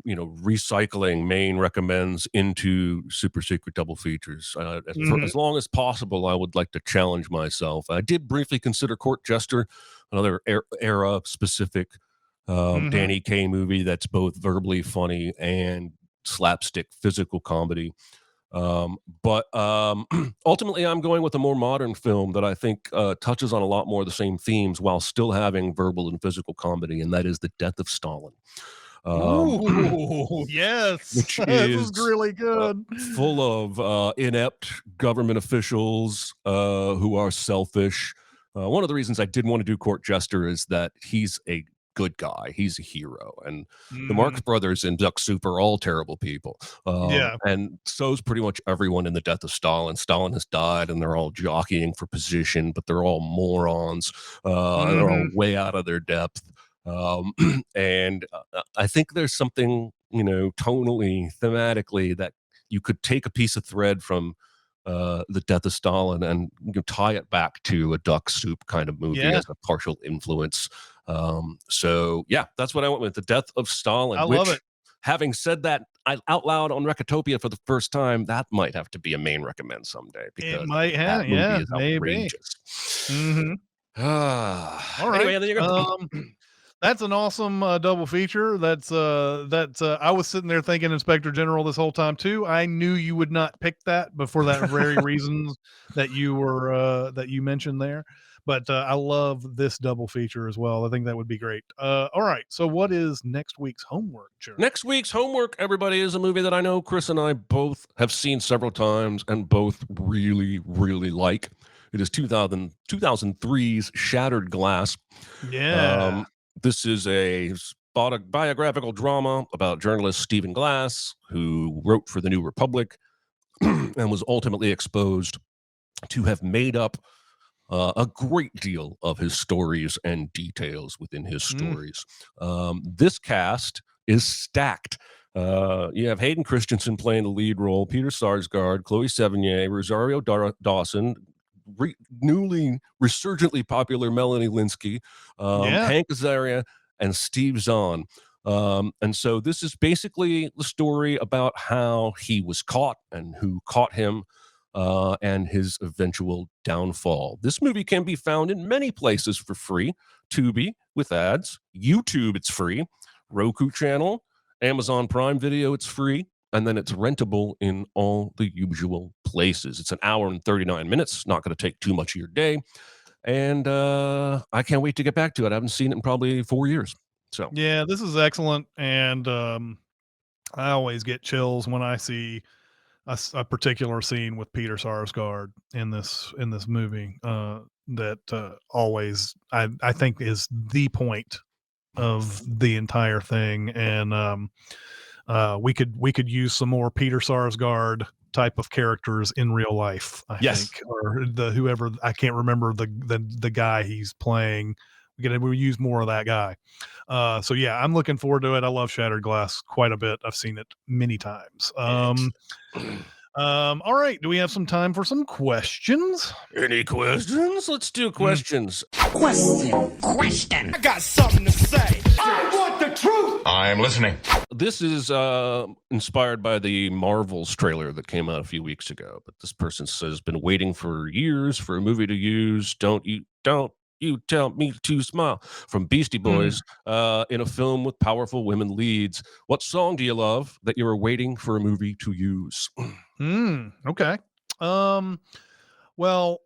recycling main recommends into super secret double features. For as long as possible, I would like to challenge myself. I did briefly consider Court Jester, another era specific Danny Kaye movie that's both verbally funny and slapstick physical comedy. But ultimately, I'm going with a more modern film that I think touches on a lot more of the same themes while still having verbal and physical comedy, and that is The Death of Stalin. Ooh, yes, which this is is really good. Full of inept government officials who are selfish. One of the reasons I didn't want to do Court Jester is that he's a good guy. He's a hero. And the Marx Brothers in Duck Soup are all terrible people. And so's pretty much everyone in The Death of Stalin. Stalin has died and they're all jockeying for position, but they're all morons. They're all way out of their depth. And I think there's something, tonally, thematically, that you could take a piece of thread from The Death of Stalin and tie it back to a Duck Soup kind of movie as a partial influence. So yeah, that's what I went with, The Death of Stalin. I love it. Having said that out loud on Recotopia for the first time, that might have to be a main recommend someday because it might have, that movie is outrageous. All right. Anyway, there you go. That's an awesome double feature. That's I was sitting there thinking Inspector General this whole time too. I knew you would not pick that, but for that very reasons that you were that you mentioned there. But I love this double feature as well. I think that would be great. All right. So what is next week's homework, Jeremy? Next week's homework, everybody, is a movie that I know Chris and I both have seen several times and both really, really like. It is 2003's Shattered Glass. Yeah. This is a biographical drama about journalist Stephen Glass, who wrote for the New Republic and was ultimately exposed to have made up a great deal of his stories and details within his stories. This cast is stacked. You have Hayden Christensen playing the lead role, Peter Sarsgaard, Chloe Sevigny, Rosario Dawson, newly resurgently popular Melanie Linsky, Hank Azaria, and Steve Zahn. And so this is basically the story about how he was caught and who caught him, and his eventual downfall. This movie can be found in many places for free. Tubi with ads, YouTube it's free, Roku channel, Amazon Prime Video it's free, and then it's rentable in all the usual places. It's an hour and 39 minutes, not going to take too much of your day. And I can't wait to get back to it. I haven't seen it in probably 4 years. So yeah, this is excellent. And I always get chills when I see a particular scene with Peter Sarsgaard in this movie that always I think is the point of the entire thing. And we could use some more Peter Sarsgaard type of characters in real life. I think, or whoever, I can't remember the guy he's playing. We use more of that guy. So yeah, I'm looking forward to it. I love Shattered Glass quite a bit. I've seen it many times. All right. Do we have some time for some questions? Any questions? Let's do questions. Question. I got something to say. I want the truth. I'm listening. This is inspired by the Marvels trailer that came out a few weeks ago. But this person says, been waiting for years for a movie to use Don't You Tell Me to Smile from Beastie Boys in a film with powerful women leads. What song do you love that you were waiting for a movie to use? Okay. Well,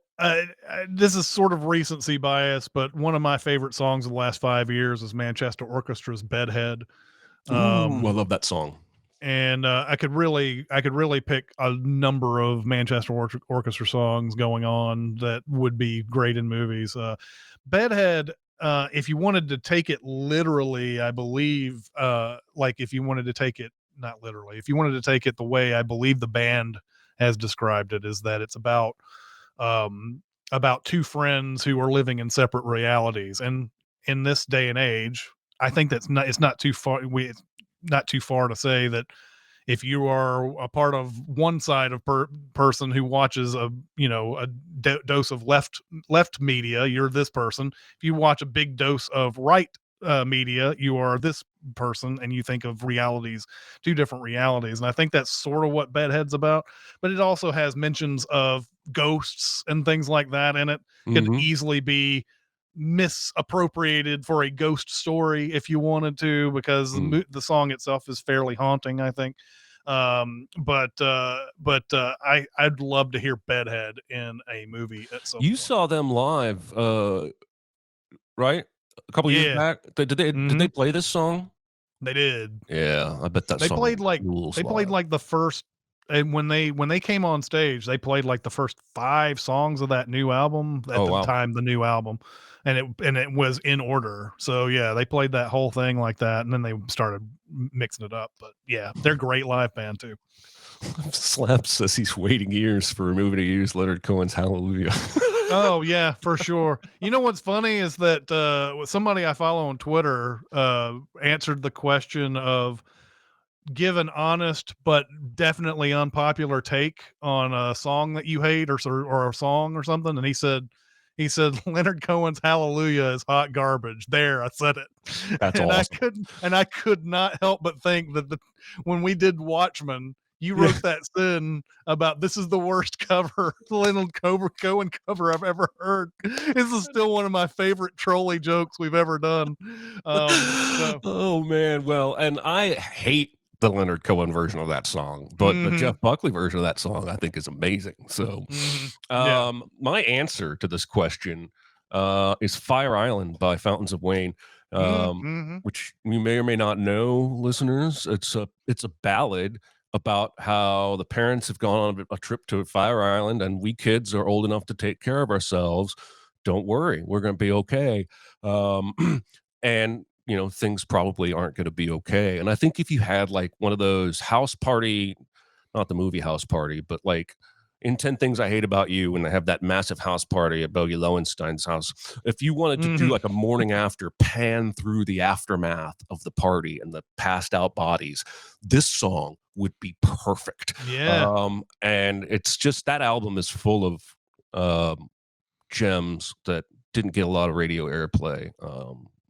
this is sort of recency bias, but one of my favorite songs of the last 5 years is Manchester Orchestra's Bedhead. I love that song. and I could really pick a number of Manchester Orchestra songs going on that would be great in movies. Bedhead, if you wanted to take it literally, I believe, like if you wanted to take it not literally, if you wanted to take it the way I believe the band has described it, is that it's um, about two friends who are living in separate realities, and in this day and age, I think it's not too far. It's not too far to say that if you are a part of one side of person who watches a dose of left media, you're this person. If you watch a big dose of right media, you are this person, and you think of realities, two different realities. And I think that's sort of what Bedhead's about, but it also has mentions of ghosts and things like that in it. Could Mhm. easily be misappropriated for a ghost story if you wanted to, because the song itself is fairly haunting, I think. I'd love to hear Bedhead in a movie at some You point. saw them live, right? A couple years Yeah. back. Did they play this song? They did. Yeah, I bet that They played song like rules they played live. like the first, and when they came on stage, they played like the first 5 songs of that new album at Oh, the wow. time, the new album, and it was in order. So yeah, they played that whole thing like that, and then they started mixing it up. But yeah, they're a great live band too. Slap says he's waiting years for a movie to use Leonard Cohen's Hallelujah. Oh yeah, for sure. You know what's funny is that somebody I follow on Twitter answered the question of give an honest but definitely unpopular take on a song that you hate, or a song or something, and he said Leonard Cohen's Hallelujah is hot garbage. There, I said it. That's and awesome. I could not help but think that when we did Watchmen, you Yeah. wrote that sin about this is the worst cover Leonard Cohen cover I've ever heard. This is still one of my favorite trolley jokes we've ever done. So Oh man, well, and I hate the Leonard Cohen version of that song, but the mhm, Jeff Buckley version of that song I think is amazing. So, yeah. my answer to this question is Fire Island by Fountains of Wayne, Mhm. which you may or may not know, listeners. It's a ballad about how the parents have gone on a trip to Fire Island, and we kids are old enough to take care of ourselves. Don't worry, we're going to be okay. Um, and things probably aren't going to be okay. And I think if you had like one of those house party, not the movie House Party, but like in 10 Things I Hate About You, when they have that massive house party at Bogey Lowenstein's house, if you wanted to do Mhm. like a morning after pan through the aftermath of the party and the passed out bodies, this song would be perfect. Yeah. And it's just that album is full of gems that didn't get a lot of radio airplay.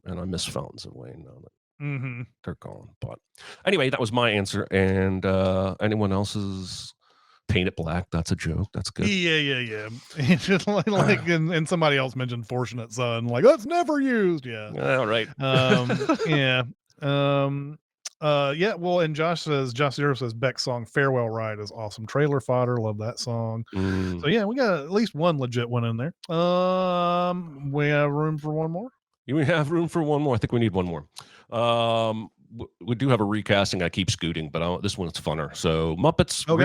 And I miss Fountains of Wayne now that Mhm. they're gone. But anyway, that was my answer. And anyone else's Paint It Black? That's a joke. That's good. Yeah. It's just like and somebody else mentioned Fortunate Son, like that's never used. Yeah. All right. Yeah. Um yeah, well, and Josh Zero says Beck's song Farewell Ride is awesome. Trailer fodder, love that song. Mm. So yeah, we got at least one legit one in there. We have room for one more. We have room for one more. I think we need one more. We do have a recasting. I keep scooting, but this one's funner. So Muppets Okay.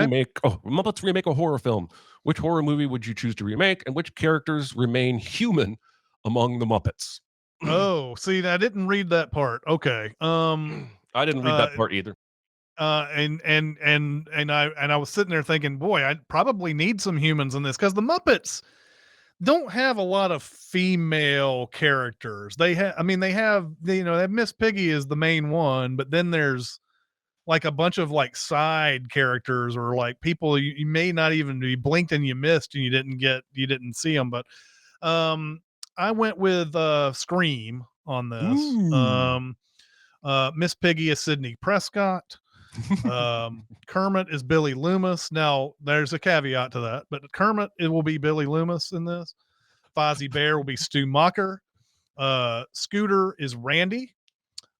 remake a horror film. Which horror movie would you choose to remake, and which characters remain human among the Muppets? Oh, see, I didn't read that part. Okay. I didn't read Uh, that part either. and I was sitting there thinking, boy, I probably need some humans in this because the Muppets don't have a lot of female characters. They have Miss Piggy is the main one, but then there's like a bunch of like side characters, or like people you may not even be blinked and you missed and you didn't see them. But um, I went with Scream on this. Ooh. Miss Piggy is Sydney Prescott. Kermit is Billy Loomis. Now, there's a caveat to that, but Kermit, it will be Billy Loomis in this. Fozzie Bear will be Stu Macher. Scooter is Randy.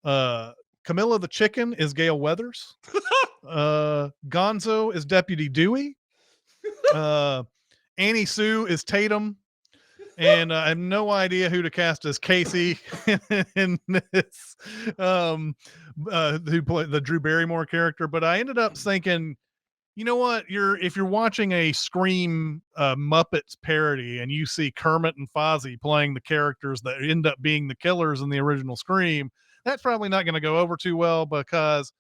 Camilla the Chicken is Gail Weathers. Gonzo is Deputy Dewey. Annie Sue is Tatum. And I have no idea who to cast as Casey in this. who played the Drew Barrymore character. But I ended up thinking, you know what? If you're watching a Scream Muppets parody and you see Kermit and Fozzie playing the characters that end up being the killers in the original Scream, that's probably not going to go over too well because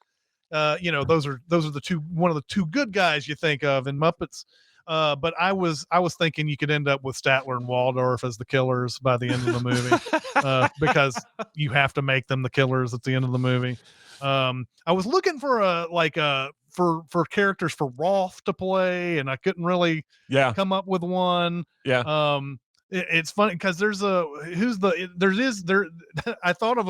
those are one of the two good guys you think of in Muppets. But I was thinking you could end up with Statler and Waldorf as the killers by the end of the movie because you have to make them the killers at the end of the movie. I was looking for for characters for Rolf to play, and I couldn't really come up with one. Yeah. It's funny because I thought of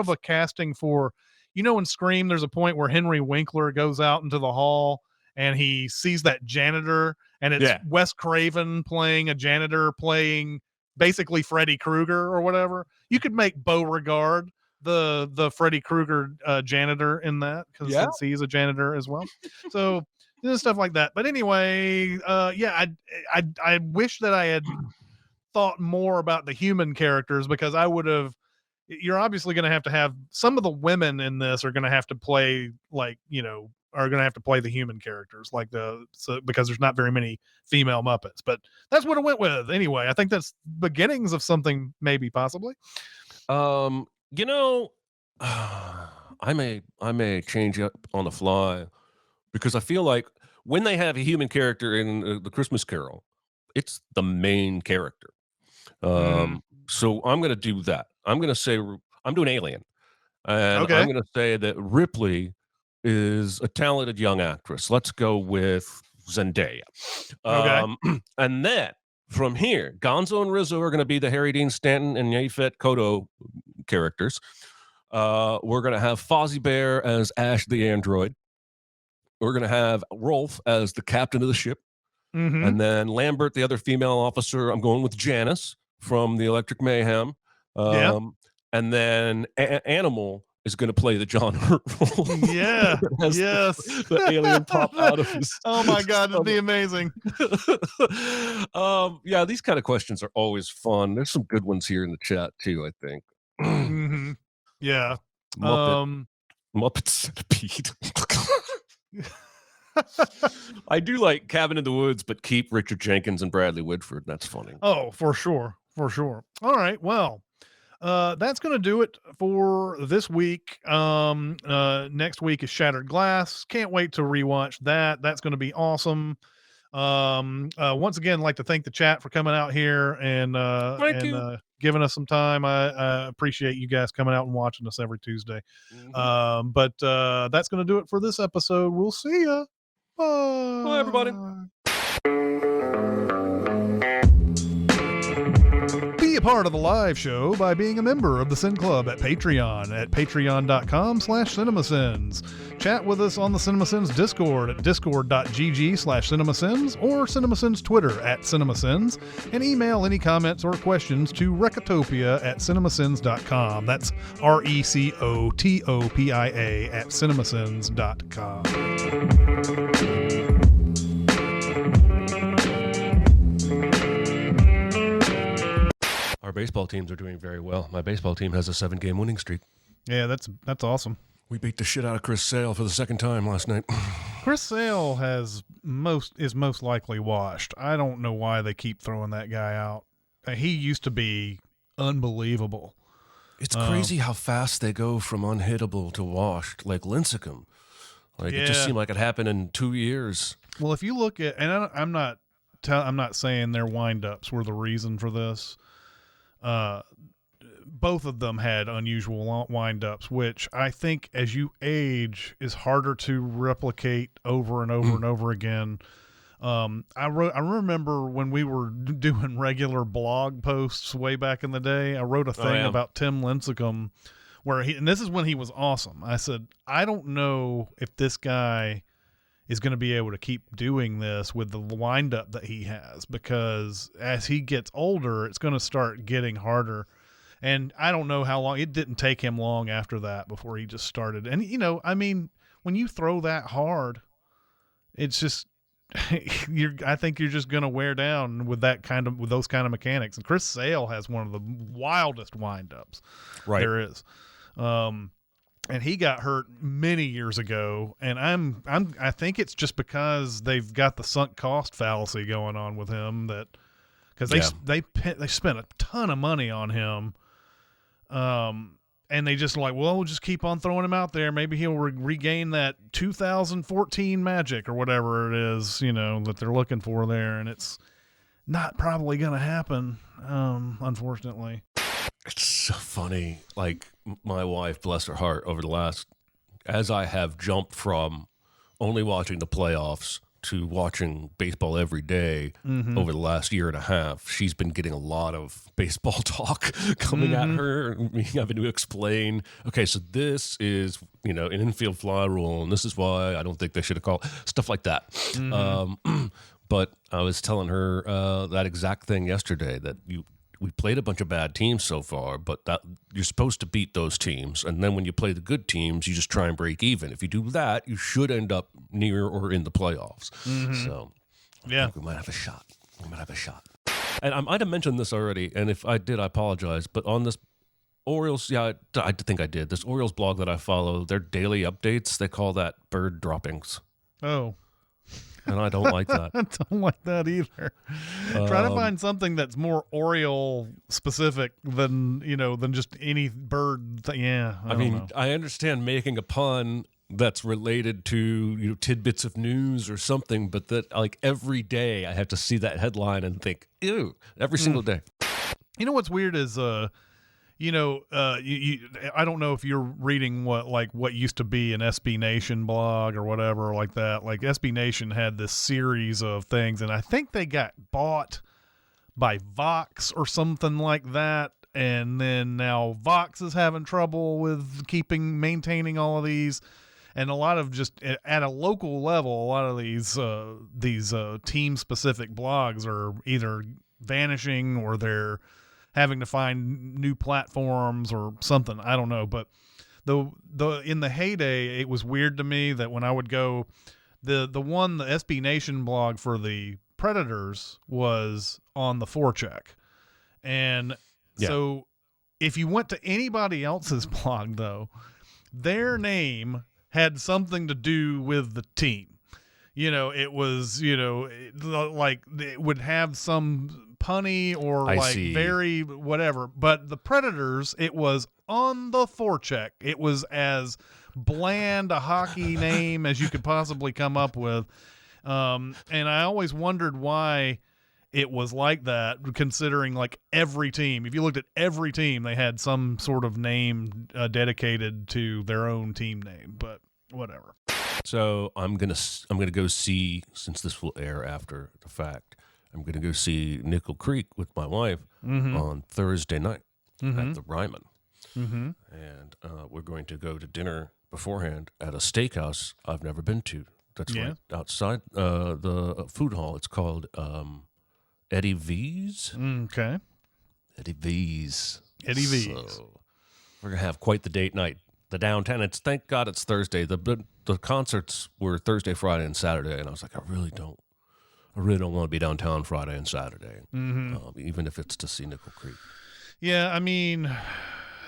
a casting for, in Scream, there's a point where Henry Winkler goes out into the hall and he sees that janitor, and it's Wes Craven playing a janitor, playing basically Freddy Krueger or whatever. You could make Beauregard the Freddy Krueger janitor in that, because since he's a janitor as well. So stuff like that. But anyway, I wish that I had thought more about the human characters, because you're obviously going to have some of the women in this are going to have to play are going to have to play the human characters, because there's not very many female Muppets. But that's what I went with anyway. I think that's beginnings of something, maybe, possibly. I may change up on the fly, because I feel like when they have a human character in the Christmas Carol, it's the main character. So I'm going to do that. I'm going to say I'm doing Alien, and I'm going to say that Ripley is a talented young actress. Let's go with Zendaya. And then from here, Gonzo and Rizzo are going to be the Harry Dean Stanton and Yaphet Kotto characters. We're going to have Fozzie Bear as Ash the android. We're going to have Rolf as the captain of the ship. And then Lambert, the other female officer, I'm going with Janice from the Electric Mayhem. And then Animal is going to play the John Hurt role. The alien pop out of his oh my God, it'd be amazing. These kind of questions are always fun. There's some good ones here in the chat too, I think. Yeah. Muppet Centipede. I do like Cabin in the Woods, but keep Richard Jenkins and Bradley Whitford. That's funny. Oh, for sure. All right. Well, that's going to do it for this week. Next week is Shattered Glass. Can't wait to rewatch that. That's going to be awesome. Once again, I'd like to thank the chat for coming out here and giving us some time. I appreciate you guys coming out and watching us every Tuesday. But that's going to do it for this episode. We'll see ya. Bye. Bye, everybody. Be a part of the live show by being a member of the Sin Club at Patreon at patreon.com/Cinemasins. Chat with us on the Cinemasins Discord at discord.gg/Cinemasins or Cinemasins Twitter at Cinemasins, and email any comments or questions to Recotopia at cinemasins.com. That's RECOTOPIA at cinemasins.com. Our baseball teams are doing very well. My baseball team has a 7-game winning streak. Yeah, that's awesome. We beat the shit out of Chris Sale for the second time last night. Chris Sale is most likely washed. I don't know why they keep throwing that guy out. He used to be unbelievable. It's crazy how fast they go from unhittable to washed, like Lincecum. It just seemed like it happened in 2 years. Well, if you look at, and I'm not saying their windups were the reason for this. Both of them had unusual windups, which I think as you age is harder to replicate over and over and over again. I remember when we were doing regular blog posts way back in the day, I wrote a thing about Tim Lincecum and this is when he was awesome. I said, I don't know if this guy is going to be able to keep doing this with the windup that he has, because as he gets older, it's going to start getting harder. And I don't know how long. It didn't take him long after that before he just started. And, when you throw that hard, it's just, I think you're just going to wear down with those kind of mechanics. And Chris Sale has one of the wildest windups there is. and he got hurt many years ago. And I think it's just because they've got the sunk cost fallacy going on with him, that because they spent a ton of money on him, and they just like, well, we'll just keep on throwing him out there. Maybe he'll regain that 2014 magic or whatever it is, that they're looking for there, and it's not probably going to happen, unfortunately. It's so funny. Like, my wife, bless her heart, as I have jumped from only watching the playoffs to watching baseball every day over the last year and a half, she's been getting a lot of baseball talk coming at her, me having to explain, okay, so this is, an infield fly rule, and this is why I don't think they should have called, stuff like that. But I was telling her that exact thing yesterday, that we played a bunch of bad teams so far, but that you're supposed to beat those teams. And then when you play the good teams, you just try and break even. If you do that, you should end up near or in the playoffs. So I think we might have a shot. And I might have mentioned this already, and if I did, I apologize. But on this Orioles, I think I did. This Orioles blog that I follow, their daily updates, they call that bird droppings. Oh. And I don't like that. I don't like that either. Try to find something that's more Oriole specific than just any bird. I mean, I understand making a pun that's related to tidbits of news or something, but that like every day I have to see that headline and think, ew, every single day. What's weird is I don't know if you're reading what used to be an SB Nation blog or whatever like that. Like SB Nation had this series of things, and I think they got bought by Vox or something like that. And then now Vox is having trouble with maintaining all of these. And a lot of just at a local level, a lot of these team specific blogs are either vanishing or they're having to find new platforms or something. I don't know. But in the heyday, it was weird to me that when I would go, the SB Nation blog for the Predators was on the forecheck. And so if you went to anybody else's blog, though, their name had something to do with the team. It was, like it would have some punny or very whatever. But the Predators, it was on the forecheck. It was as bland a hockey name as you could possibly come up with. And I always wondered why it was like that, considering like every team. If you looked at every team, they had some sort of name dedicated to their own team name. But whatever. So I'm gonna go see, since this will air after the fact, I'm gonna go see Nickel Creek with my wife on Thursday night at the Ryman, and we're going to go to dinner beforehand at a steakhouse I've never been to. That's right outside the food hall. It's called Eddie V's. Okay. Eddie V's. So we're gonna have quite the date night. The downtown. Thank God it's Thursday. The concerts were Thursday, Friday, and Saturday, and I was like, I really don't want to be downtown Friday and Saturday, even if it's to see Nickel Creek. Yeah, I mean,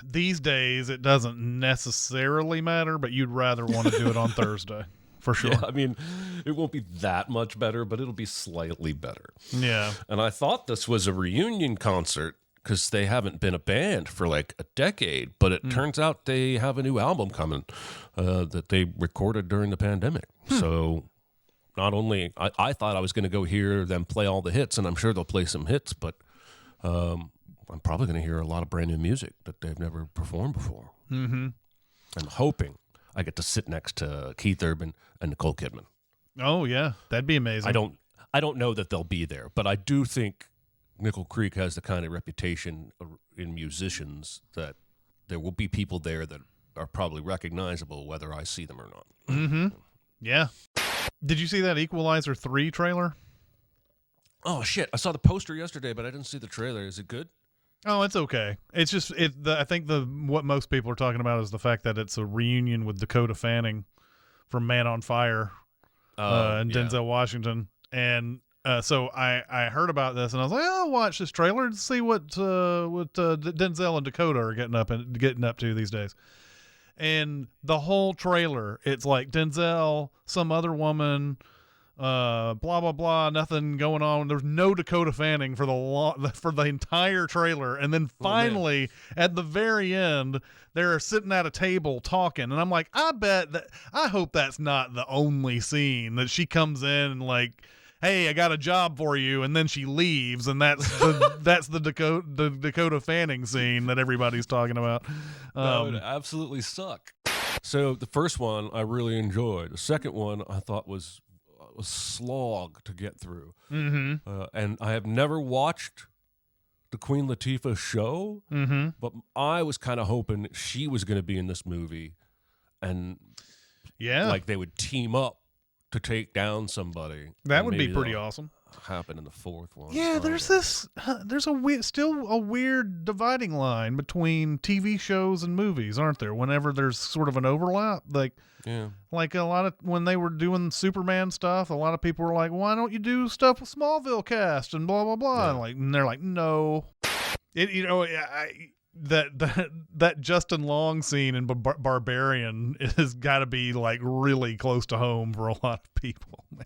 these days it doesn't necessarily matter, but you'd rather want to do it on Thursday for sure. Yeah, I mean, it won't be that much better, but it'll be slightly better. Yeah, and I thought this was a reunion concert, because they haven't been a band for like a decade, but it turns out they have a new album coming that they recorded during the pandemic. So not only, I thought I was going to go hear them play all the hits, and I'm sure they'll play some hits, but I'm probably going to hear a lot of brand new music that they've never performed before. I'm hoping I get to sit next to Keith Urban and Nicole Kidman. Oh yeah, that'd be amazing. I don't know that they'll be there, but I do think Nickel Creek has the kind of reputation in musicians that there will be people there that are probably recognizable whether I see them or not. Yeah. Did you see that Equalizer 3 trailer? Oh, shit. I saw the poster yesterday, but I didn't see the trailer. Is it good? Oh, it's okay. It's just I think what most people are talking about is the fact that it's a reunion with Dakota Fanning from Man on Fire and Denzel Washington. And so I heard about this, and I was like, I'll watch this trailer and see what Denzel and Dakota are getting up to these days. And the whole trailer, it's like Denzel, some other woman, blah blah blah, nothing going on. There's no Dakota Fanning for the entire trailer, and then finally at the very end they're sitting at a table talking, and I'm like, I hope that's not the only scene that she comes in and like, hey, I got a job for you, and then she leaves, and that's the Dakota Fanning scene that everybody's talking about. That would absolutely suck. So the first one I really enjoyed. The second one I thought was a slog to get through. Mm-hmm. And I have never watched the Queen Latifah show, but I was kind of hoping she was going to be in this movie, and like they would team up to take down somebody. That would be pretty awesome. Happen in the fourth one. Yeah, there's still a weird dividing line between TV shows and movies, aren't there? Whenever there's sort of an overlap, like a lot of when they were doing Superman stuff, a lot of people were like, "Why don't you do stuff with Smallville cast and blah blah blah?" And they're like, "No." That Justin Long scene in Barbarian has got to be like really close to home for a lot of people, man.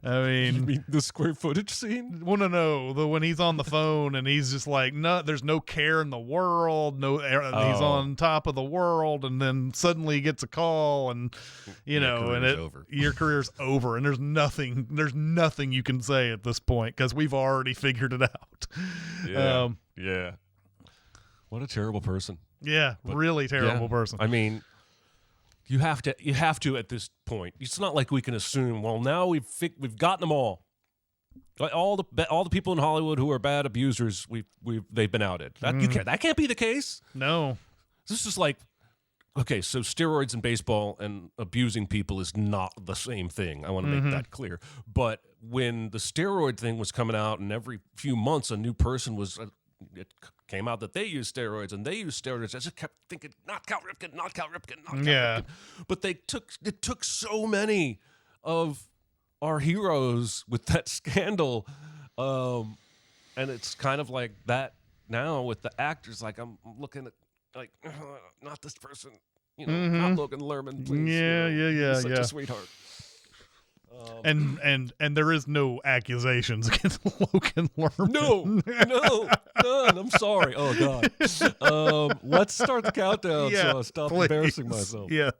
I mean, you mean the square footage scene? Well, no, when he's on the phone and he's just like, no, there's no care in the world, he's on top of the world, and then suddenly he gets a call, and your career's over, and there's nothing you can say at this point because we've already figured it out. Yeah. What a terrible person. Yeah, really terrible person. I mean, you have to at this point. It's not like we can assume, well, now we've gotten them all. All the people in Hollywood who are bad abusers, they've been outed. That can't be the case. No. This is like, okay, so steroids in baseball and abusing people is not the same thing. I want to make that clear. But when the steroid thing was coming out, and every few months a new person was it came out that they used steroids, and they used steroids. I just kept thinking, not Cal Ripken. Ripken. But it took so many of our heroes with that scandal, and it's kind of like that now with the actors. Like, I'm looking at, like, not this person, not Logan Lerman, please. Yeah. Such a sweetheart. And there is no accusations against Logan Lerman. No, none. I'm sorry. Oh God. Let's start the countdown so I stop embarrassing myself. Yes.